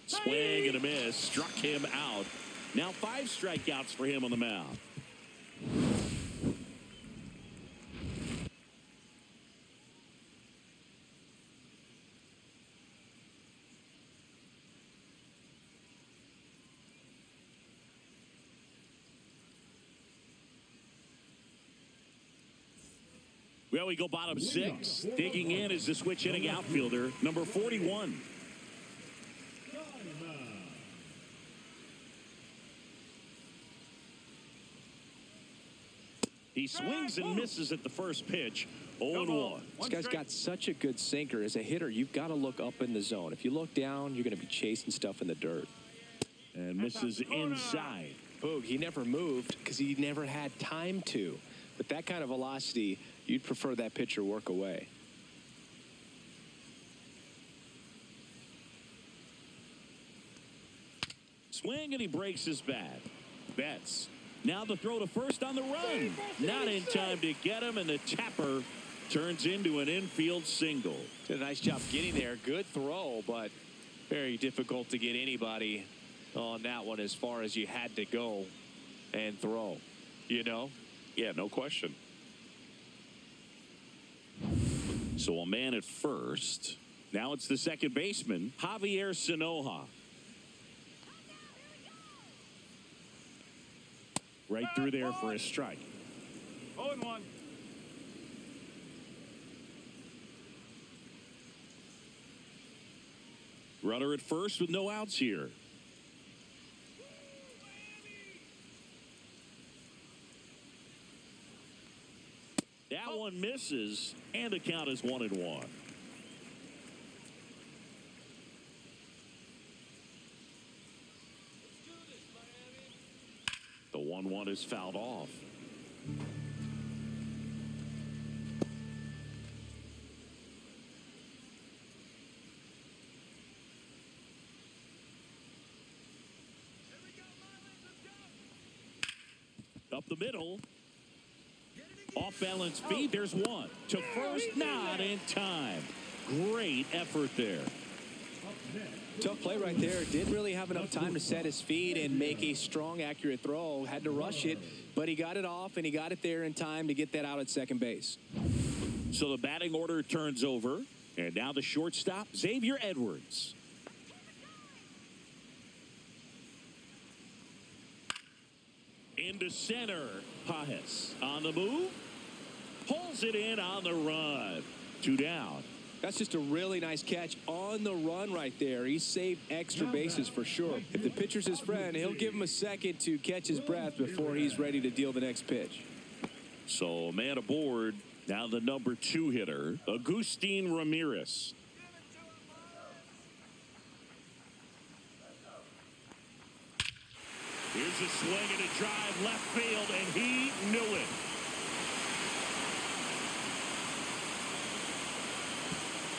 Swing and a miss. Struck him out. Now 5 strikeouts for him on the mound. Well, we go bottom 6. Digging in is the switch hitting outfielder, number 41. He swings and misses at the first pitch. 0-1. This guy's got such a good sinker. As a hitter, you've got to look up in the zone. If you look down, you're going to be chasing stuff in the dirt. And misses inside. Boog, he never moved because he never had time to. With that kind of velocity, you'd prefer that pitcher work away. swing, and he breaks his bat. Betts. Now the throw to first on the run. Not in time to get him, and the tapper turns into an infield single. Did a nice job getting there. Good throw, but very difficult to get anybody on that one as far as you had to go and throw. You know? Yeah, no question. So a man at first. Now it's the second baseman, Javier Sanoja. Right through there for a strike. 0-1. Runner at first with no outs here. That one misses, and the count is 1-1. The 1-1 is fouled off. Up the middle. Off balance feed. There's one. To first, not in time. Great effort there. Tough play right there. Didn't really have enough time to set his feet and make a strong, accurate throw. Had to rush it, but he got it off, and he got it there in time to get that out at second base. So the batting order turns over, and now the shortstop, Xavier Edwards. Into center, Pajes on the move. Pulls it in on the run. 2 down. That's just a really nice catch on the run right there. He saved extra bases for sure. If the pitcher's his friend, he'll give him a second to catch his breath before he's ready to deal the next pitch. So a man aboard. Now the number 2 hitter, Agustin Ramirez. Here's a swing and a drive left field, and he knew it.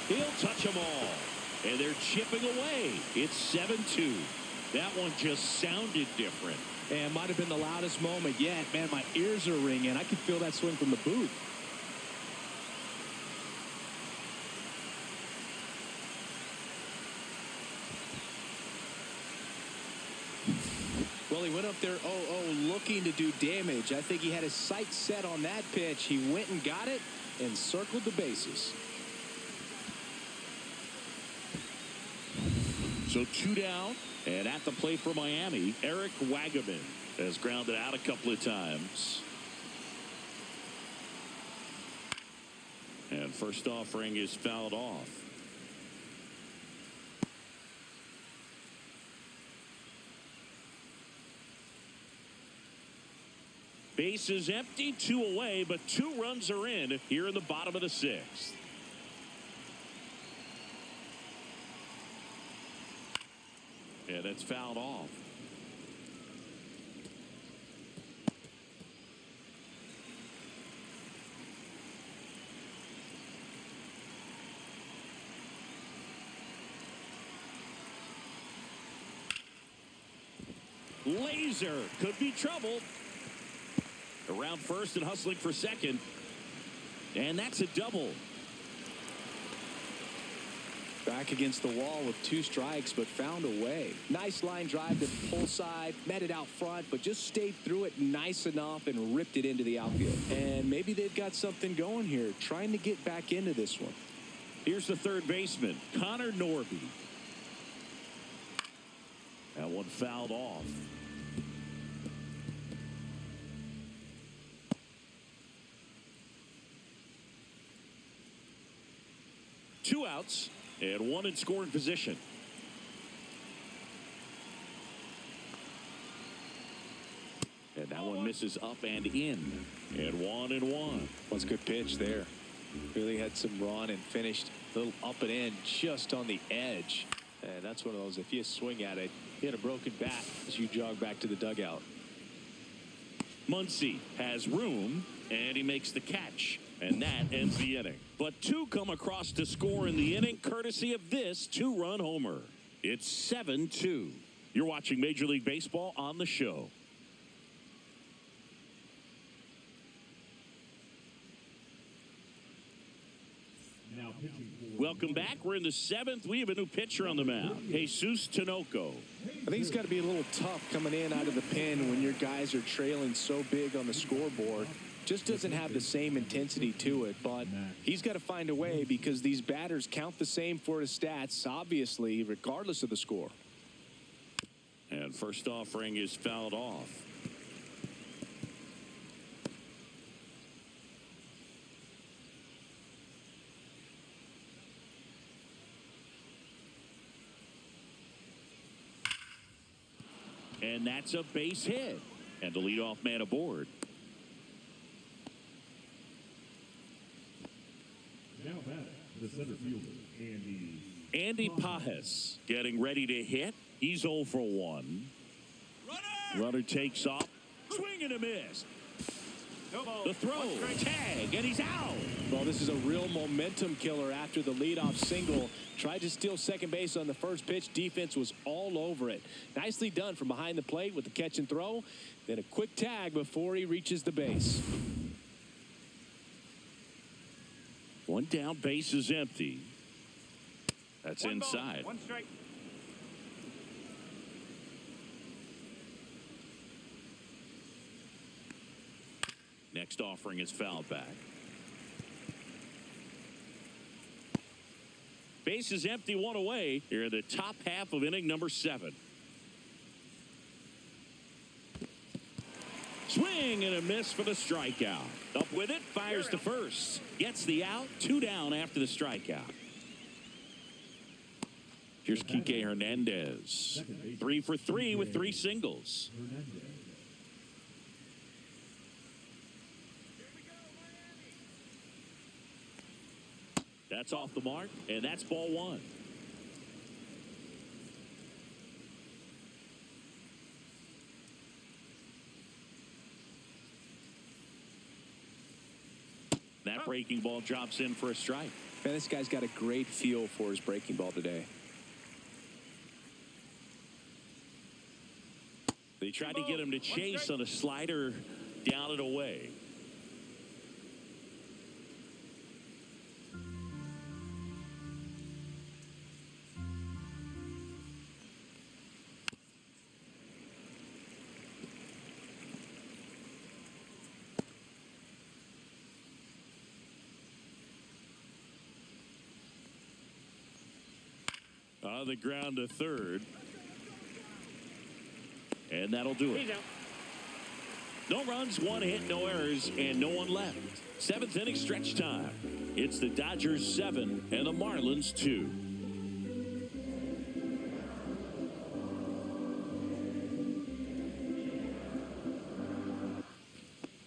He'll touch them all, and they're chipping away. It's 7-2. That one just sounded different. And might have been the loudest moment yet. Man, my ears are ringing. I could feel that swing from the booth. Well, he went up there 0-0 looking to do damage. I think he had his sights set on that pitch. He went and got it and circled the bases. So 2 down, and at the plate for Miami, Eric Wagaman has grounded out a couple of times. And first offering is fouled off. Base is empty, 2 away, but 2 runs are in here in the bottom of the 6th. And that's fouled off. Laser could be trouble. Around first and hustling for second. And that's a double. Back against the wall with 2 strikes, but found a way. Nice line drive to the pull side, met it out front, but just stayed through it nice enough and ripped it into the outfield. And maybe they've got something going here, trying to get back into this one. Here's the third baseman, Connor Norby. That one fouled off. Two outs and 1 in scoring position. And that one misses up and in. And 1-1. That's a good pitch there. Really had some run and finished a little up and in just on the edge. And that's one of those, if you swing at it, hit a broken bat as you jog back to the dugout. Muncy has room, and he makes the catch. And that ends the inning. But 2 come across to score in the inning, courtesy of this 2-run homer. It's 7-2. You're watching Major League Baseball on the show. Now pitching for Welcome back. We're in the 7th. We have a new pitcher on the mound, Jesus Tinoco. I think it's got to be a little tough coming in out of the pen when your guys are trailing so big on the scoreboard. Just doesn't have the same intensity to it, but he's got to find a way because these batters count the same for his stats, obviously, regardless of the score. And first offering is fouled off. And that's a base hit. And the leadoff man aboard. now batting, the center fielder, Andy Pajes getting ready to hit. He's 0 for 1. Runner takes off. Swing and a miss. The throw, tag, and he's out. Well, this is a real momentum killer after the leadoff single. Tried to steal second base on the first pitch. Defense was all over it. Nicely done from behind the plate with the catch and throw. Then a quick tag before he reaches the base. One down, base is empty. That's inside. One strike. Next offering is fouled back. Base is empty, one away. Here in the top half of inning number 7. Swing and a miss for the strikeout. Up with it, fires to first. Gets the out, 2 down after the strikeout. Here's Kike Hernandez. 3 for 3 with 3 singles. That's off the mark, and that's ball 1. That breaking ball drops in for a strike. Man, this guy's got a great feel for his breaking ball today. They tried to get him to chase on a slider down and away. On the ground to third. And that'll do it. No runs, 1 hit, no errors, and no one left. 7th inning stretch time. It's the Dodgers 7 and the Marlins 2.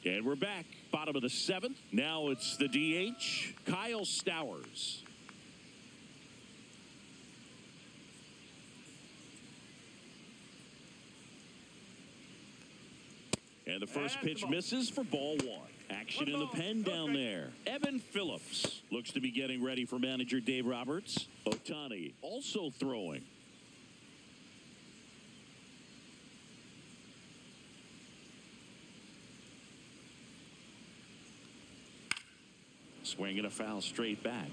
And we're back. Bottom of the 7th. Now it's the DH, Kyle Stowers. And the first pitch misses for ball 1. Action in the pen down there. Evan Phillips looks to be getting ready for manager Dave Roberts. Ohtani also throwing. Swing and a foul straight back.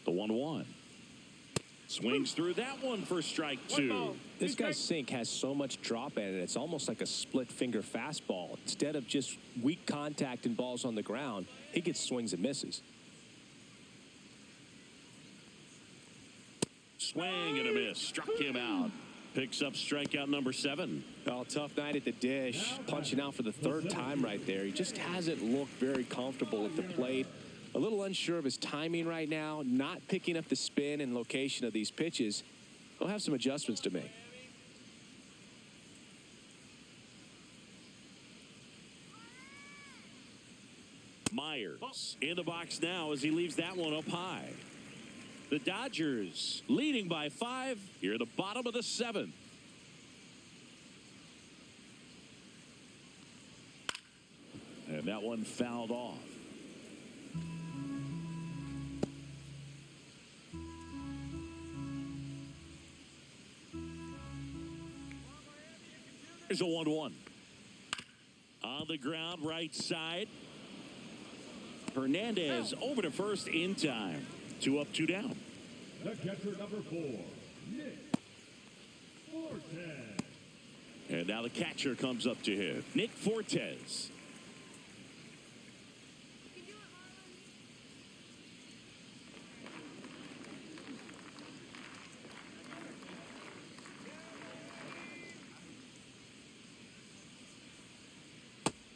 The 1-1. Swings through that one for strike 2. This guy's sink has so much drop in it. It's almost like a split finger fastball. Instead of just weak contact and balls on the ground, he gets swings and misses. Swing and a miss. Struck him out. Picks up strikeout number 7. Well, tough night at the dish. Punching out for the 3rd time right there. He just hasn't looked very comfortable at the plate. A little unsure of his timing right now, not picking up the spin and location of these pitches. He'll have some adjustments to make. Myers in the box now as he leaves that one up high. The Dodgers leading by 5 here at the bottom of the 7th. And that one fouled off. Here's a 1-1. On the ground, right side. Hernandez over to first in time. 2 up, 2 down. The catcher, number 4, Nick Fortes. And now the catcher comes up to hit. Nick Fortes.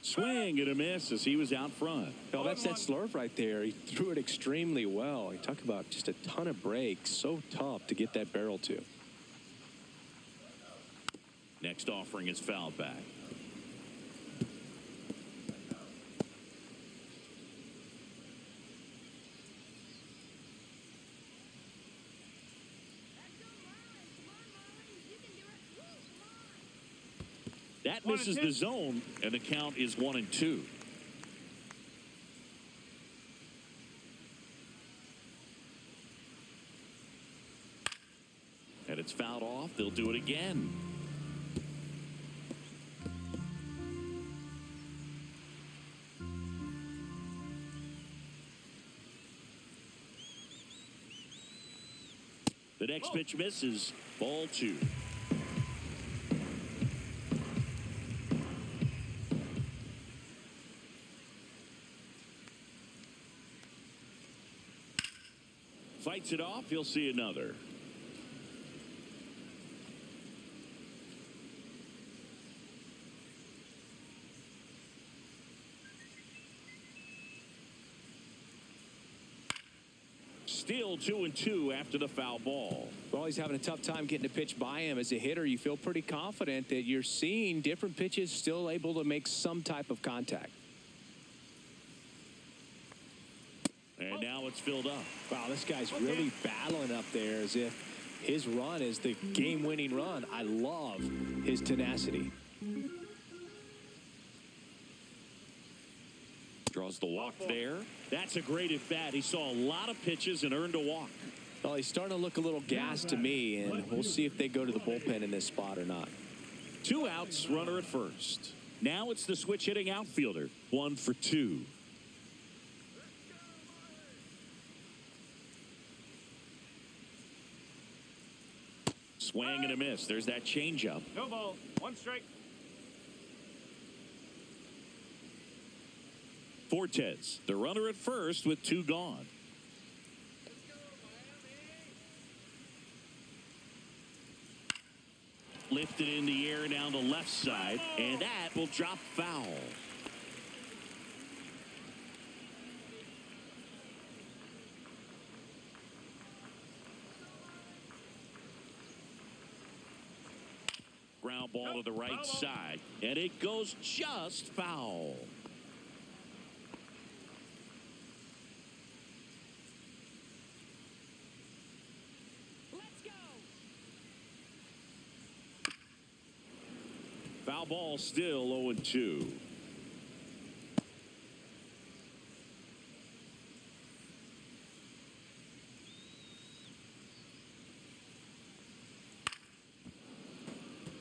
Swing and a miss as he was out front. Oh, that's that slurve right there. He threw it extremely well. You talk about just a ton of breaks. So tough to get that barrel to. Next offering is fouled back. That misses the zone, and the count is 1-2. And it's fouled off. They'll do it again. The next pitch misses. Ball 2. Fights it off. He'll see another. Still 2-2 after the foul ball. Well, he's having a tough time getting a pitch by him. As a hitter, you feel pretty confident that you're seeing different pitches still able to make some type of contact. And now it's filled up. Wow, this guy's really battling up there as if his run is the game-winning run. I love his tenacity. Draws the walk there. That's a great at-bat. He saw a lot of pitches and earned a walk. Well, he's starting to look a little gassed to me, and we'll see if they go to the bullpen in this spot or not. 2 outs, runner at first. Now it's the switch-hitting outfielder. 1 for 2. Swing and a miss. There's that changeup. No ball. 1 strike. Fortes, the runner at first with 2 gone. Lifted in the air down the left side, and that will drop foul. Ground ball to the right side, and it goes just foul. Let's go. Foul ball still 0-2.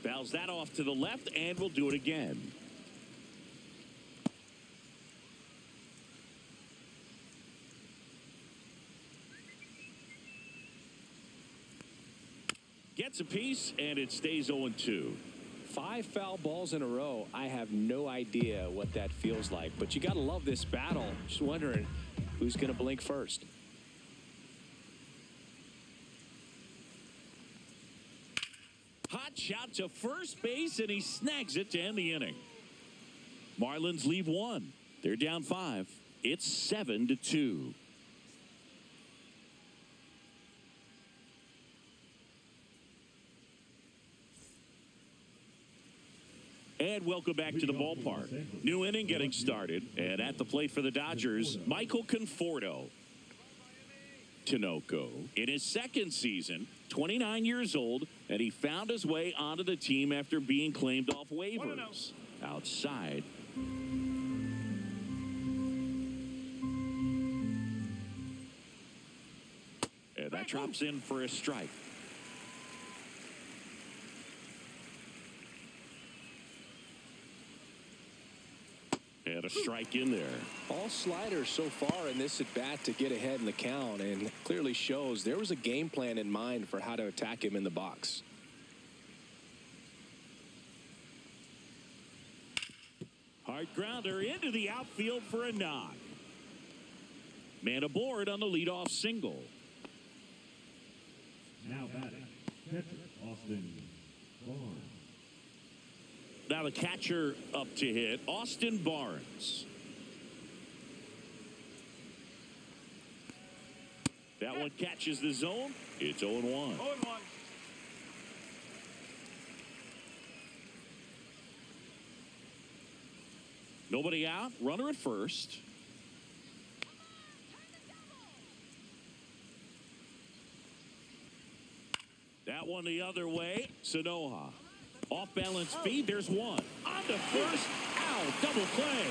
Fouls that off to the left, and we'll do it again. Gets a piece, and it stays 0-2. 5 foul balls in a row. I have no idea what that feels like, but you got to love this battle. Just wondering who's going to blink first. Hot shot to first base, and he snags it to end the inning. Marlins leave 1. They're down 5. It's 7-2. And welcome back to the ballpark. New inning getting started. And at the plate for the Dodgers, Michael Conforto. Tinoco in his second season, 29 years old, and he found his way onto the team after being claimed off waivers. Outside. Drops in for a strike. And a strike in there. All sliders so far in this at bat to get ahead in the count, and clearly shows there was a game plan in mind for how to attack him in the box. Hard grounder into the outfield for a knock. Man aboard on the leadoff single. Now batting, catcher Austin Barnes. Now the catcher up to hit, Austin Barnes. That one catches the zone. It's 0-1. 0-1. Nobody out. Runner at first. That one the other way. Sanoha. Off balance speed. There's one. On to first. Ow. Double play.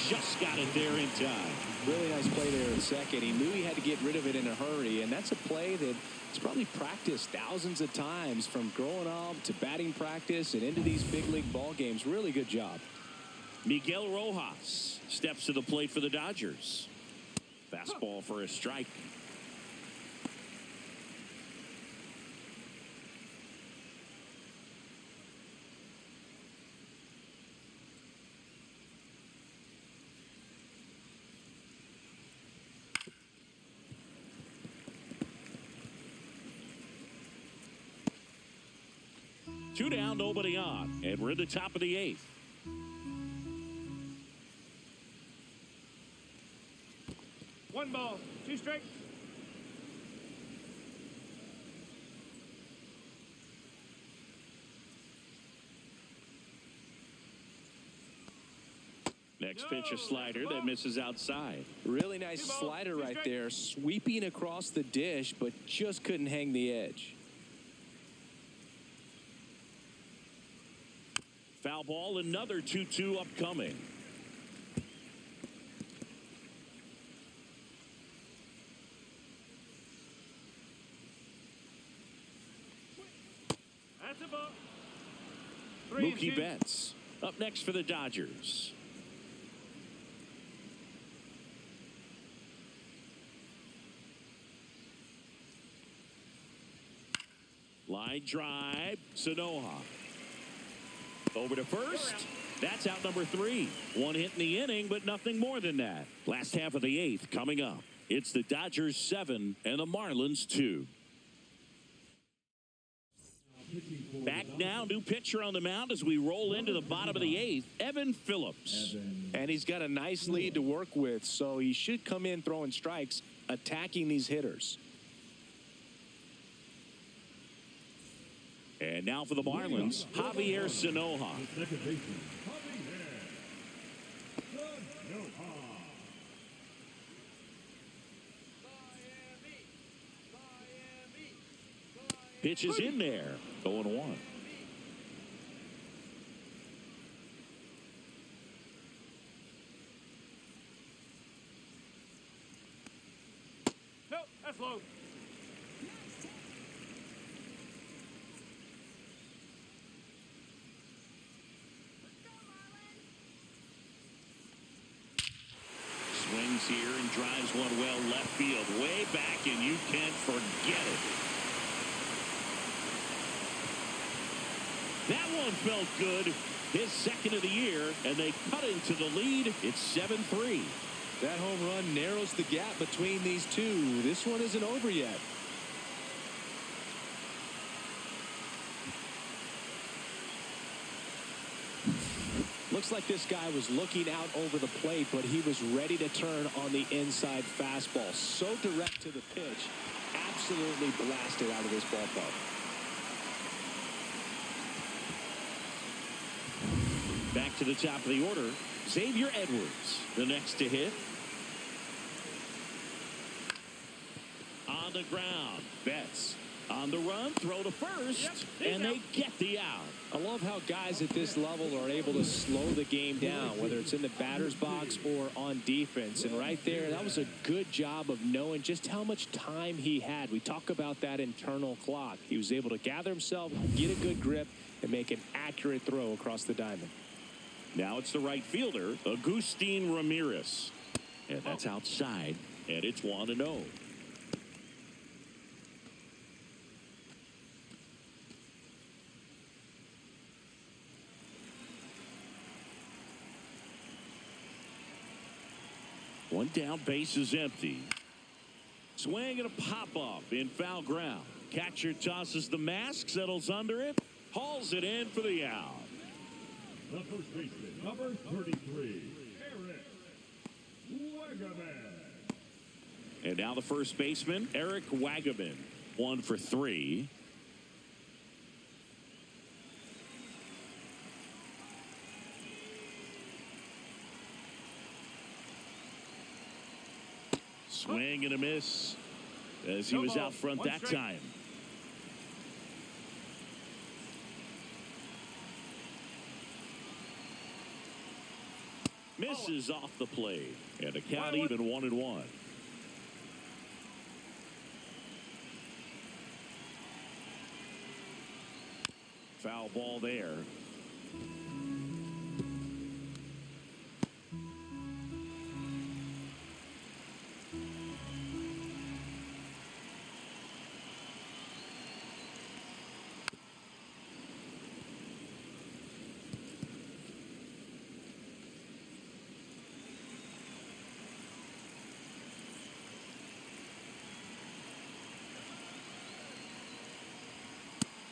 Just got it there in time. Really nice play there in second. He knew he had to get rid of it in a hurry, and that's a play that he's probably practiced thousands of times from growing up to batting practice and into these big league ball games. Really good job. Miguel Rojas steps to the plate for the Dodgers. Fastball for a strike. Two down, nobody on, and we're at the top of the 8th. One ball, 2 strikes. Next pitch, a slider that misses outside. Really nice slider right there, sweeping across the dish, but just couldn't hang the edge. Foul ball, another 2-2 upcoming. That's a ball. 3-2. Mookie Betts up next for the Dodgers. Line drive, Sanoha. Over to first. That's out number 3. One hit in the inning, but nothing more than that. Last half of the 8th coming up. It's the Dodgers 7 and the Marlins 2. Back now, new pitcher on the mound as we roll into the bottom of the 8th, Evan Phillips. And he's got a nice lead to work with, so he should come in throwing strikes, attacking these hitters. And now for the Marlins, Javier Sanoha. Pitch is in there. 0-1. No, that's low. Swings here and drives one well left field, way back, and you can't forget it. That one felt good. His second of the year, and they cut into the lead. It's 7-3. That home run narrows the gap between these two. This one isn't over yet. Looks like this guy was looking out over the plate, but he was ready to turn on the inside fastball. So direct to the pitch. Absolutely blasted out of this ballpark. Back to the top of the order, Xavier Edwards, the next to hit. On the ground, Betts On the run, throw to first, and they get the out. I love how guys at this level are able to slow the game down, whether it's in the batter's box or on defense. And right there, that was a good job of knowing just how much time he had. We talk about that internal clock. He was able to gather himself, get a good grip, and make an accurate throw across the diamond. Now it's the right fielder, Agustin Ramirez. And that's outside, and it's 1-0. One down, base is empty. Swing and a pop-up in foul ground. Catcher tosses the mask, settles under it, hauls it in for the out. The first baseman, number 33, Eric Wagaman. And now the first baseman, Eric Wagaman, 1 for 3. Swing and a miss as he was out front that time. Misses off the plate, and a count even 1-1. Foul ball there.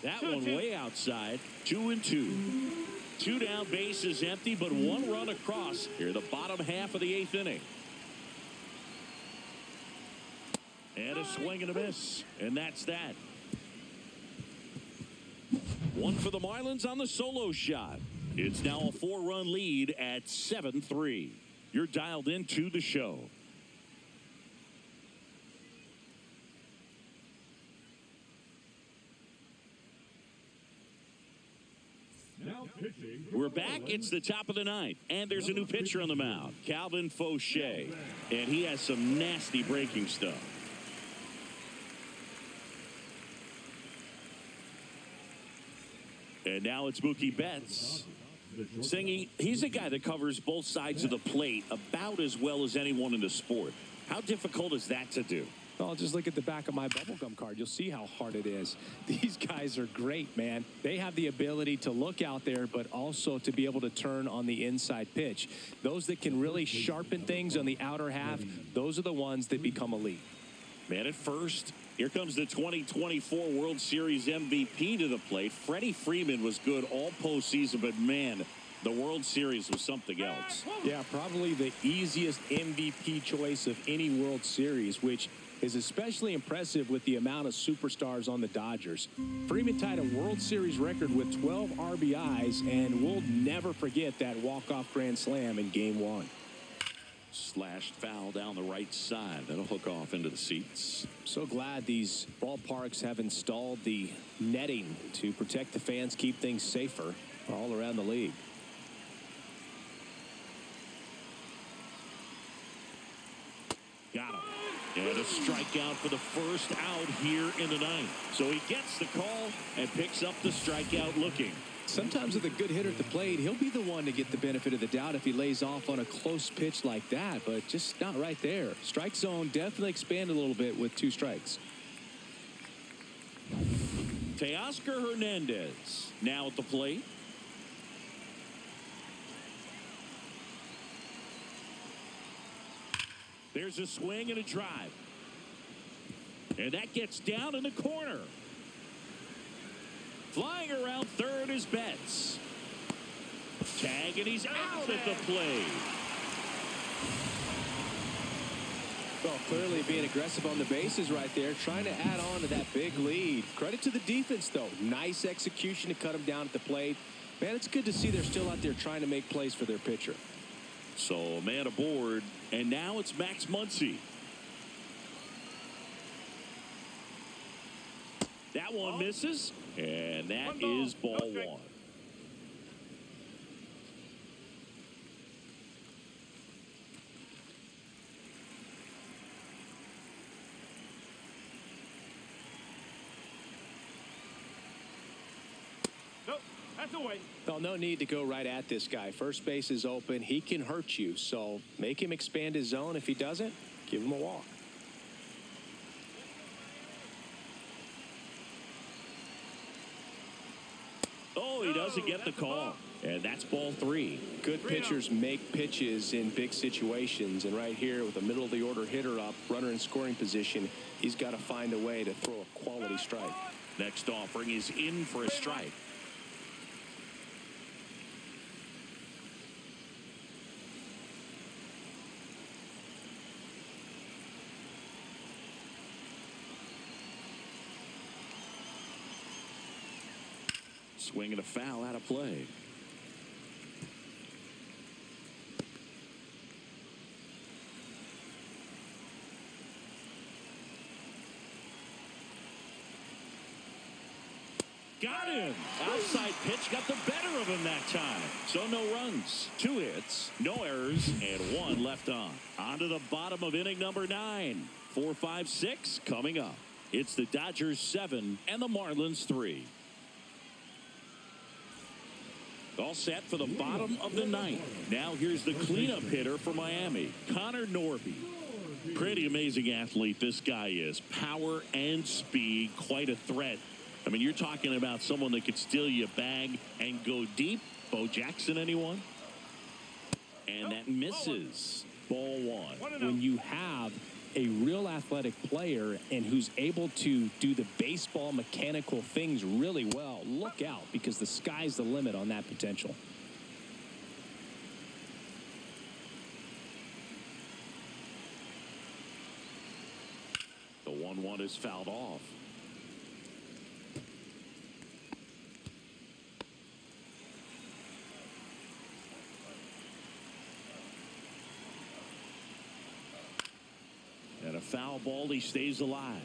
That one way outside. 2-2. 2 down, base is empty, but 1 run across here, the bottom half of the 8th inning. And a swing and a miss, and that's that. 1 for the Marlins on the solo shot. It's now a 4-run lead at 7-3. You're dialed into the show. We're back. It's the top of the 9th, and there's a new pitcher on the mound, Calvin Fauché, and he has some nasty breaking stuff. And now it's Mookie Betts singing. He's a guy that covers both sides of the plate about as well as anyone in the sport. How difficult is that to do? Well, just look at the back of my bubblegum card. You'll see how hard it is. These guys are great, man. They have the ability to look out there, but also to be able to turn on the inside pitch. Those that can really sharpen things on the outer half, those are the ones that become elite. Man at first. Here comes the 2024 World Series MVP to the plate. Freddie Freeman was good all postseason, but man, the World Series was something else. Yeah, probably the easiest MVP choice of any World Series, which is especially impressive with the amount of superstars on the Dodgers. Freeman tied a World Series record with 12 RBIs, and we'll never forget that walk-off grand slam in Game 1. Slashed foul down the right side. That'll hook off into the seats. So glad these ballparks have installed the netting to protect the fans, keep things safer all around the league. Got him. And a strikeout for the first out here in the 9th. So he gets the call and picks up the strikeout looking. Sometimes with a good hitter at the plate, he'll be the one to get the benefit of the doubt if he lays off on a close pitch like that, but just not right there. Strike zone definitely expanded a little bit with 2 strikes. Teoscar Hernandez now at the plate. There's a swing and a drive. And that gets down in the corner. Flying around third is Betts. Tag, and he's out at the plate. Well, clearly being aggressive on the bases right there, trying to add on to that big lead. Credit to the defense, though. Nice execution to cut him down at the plate. Man, it's good to see they're still out there trying to make plays for their pitcher. So a man aboard, and now it's Max Muncy. That one misses, and that One ball, is ball no strike. one. Nope, that's away. Well, no need to go right at this guy. First base is open. He can hurt you, so make him expand his zone. If he doesn't, give him a walk. Oh, he doesn't get the call. And that's ball three. Good pitchers make pitches in big situations, and right here with a middle of the order hitter up, runner in scoring position, he's got to find a way to throw a quality strike. Next offering is in for a strike. Swing and a foul out of play. Got him. Outside pitch got the better of him that time. So no runs, 2 hits, no errors, and 1 left on. On to the bottom of inning number 9. 4, 5, 6 coming up. It's the Dodgers 7 and the Marlins 3. All set for the bottom of the 9th. Now here's the cleanup hitter for Miami, Connor Norby. Pretty amazing athlete this guy is. Power and speed, quite a threat. I mean, you're talking about someone that could steal you a bag and go deep. Bo Jackson, anyone? And that misses. Ball one. When you have a real athletic player and who's able to do the baseball mechanical things really well, look out, because the sky's the limit on that potential. The 1-1 is fouled off. And a foul ball, he stays alive.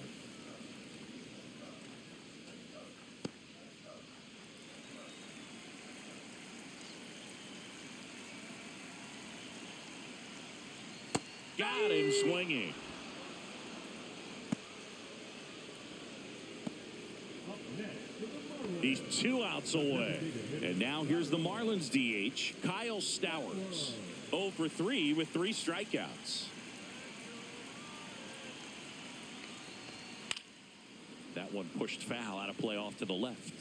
Got him swinging. He's 2 outs away. And now here's the Marlins DH, Kyle Stowers. 0 for 3 with 3 strikeouts. That one pushed foul out of play off to the left.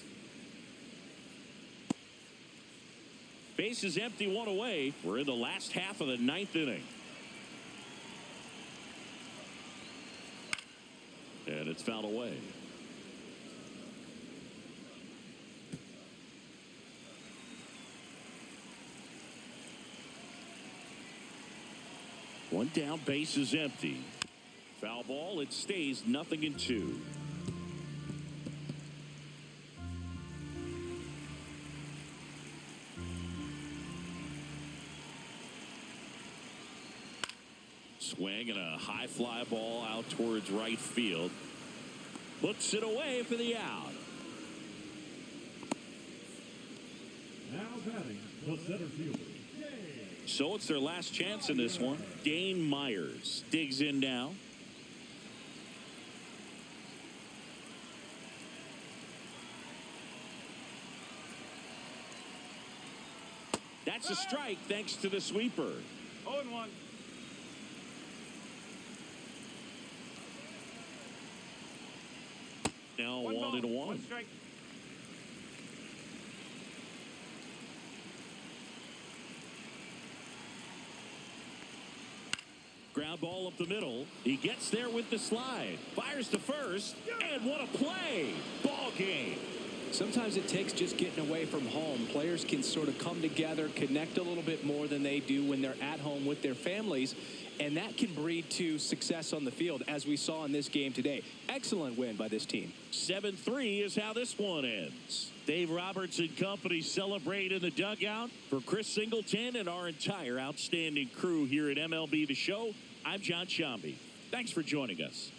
Base is empty, 1 away. We're in the last half of the 9th inning. And it's fouled away. One down, base is empty. Foul ball, it stays 0-2. Swing and a high fly ball out towards right field. Puts it away for the out. Now batting the center fielder. So it's their last chance in this one. Dane Myers digs in now. That's a strike thanks to the sweeper. 0-1. Now 1 ball, 1-1. 1 strike. Ground ball up the middle. He gets there with the slide. Fires to first. And what a play. Ball game. Sometimes it takes just getting away from home. Players can sort of come together, connect a little bit more than they do when they're at home with their families, and that can breed to success on the field, as we saw in this game today. Excellent win by this team. 7-3 is how this one ends. Dave Roberts and company celebrate in the dugout. For Chris Singleton and our entire outstanding crew here at MLB The Show, I'm John Shambi. Thanks for joining us.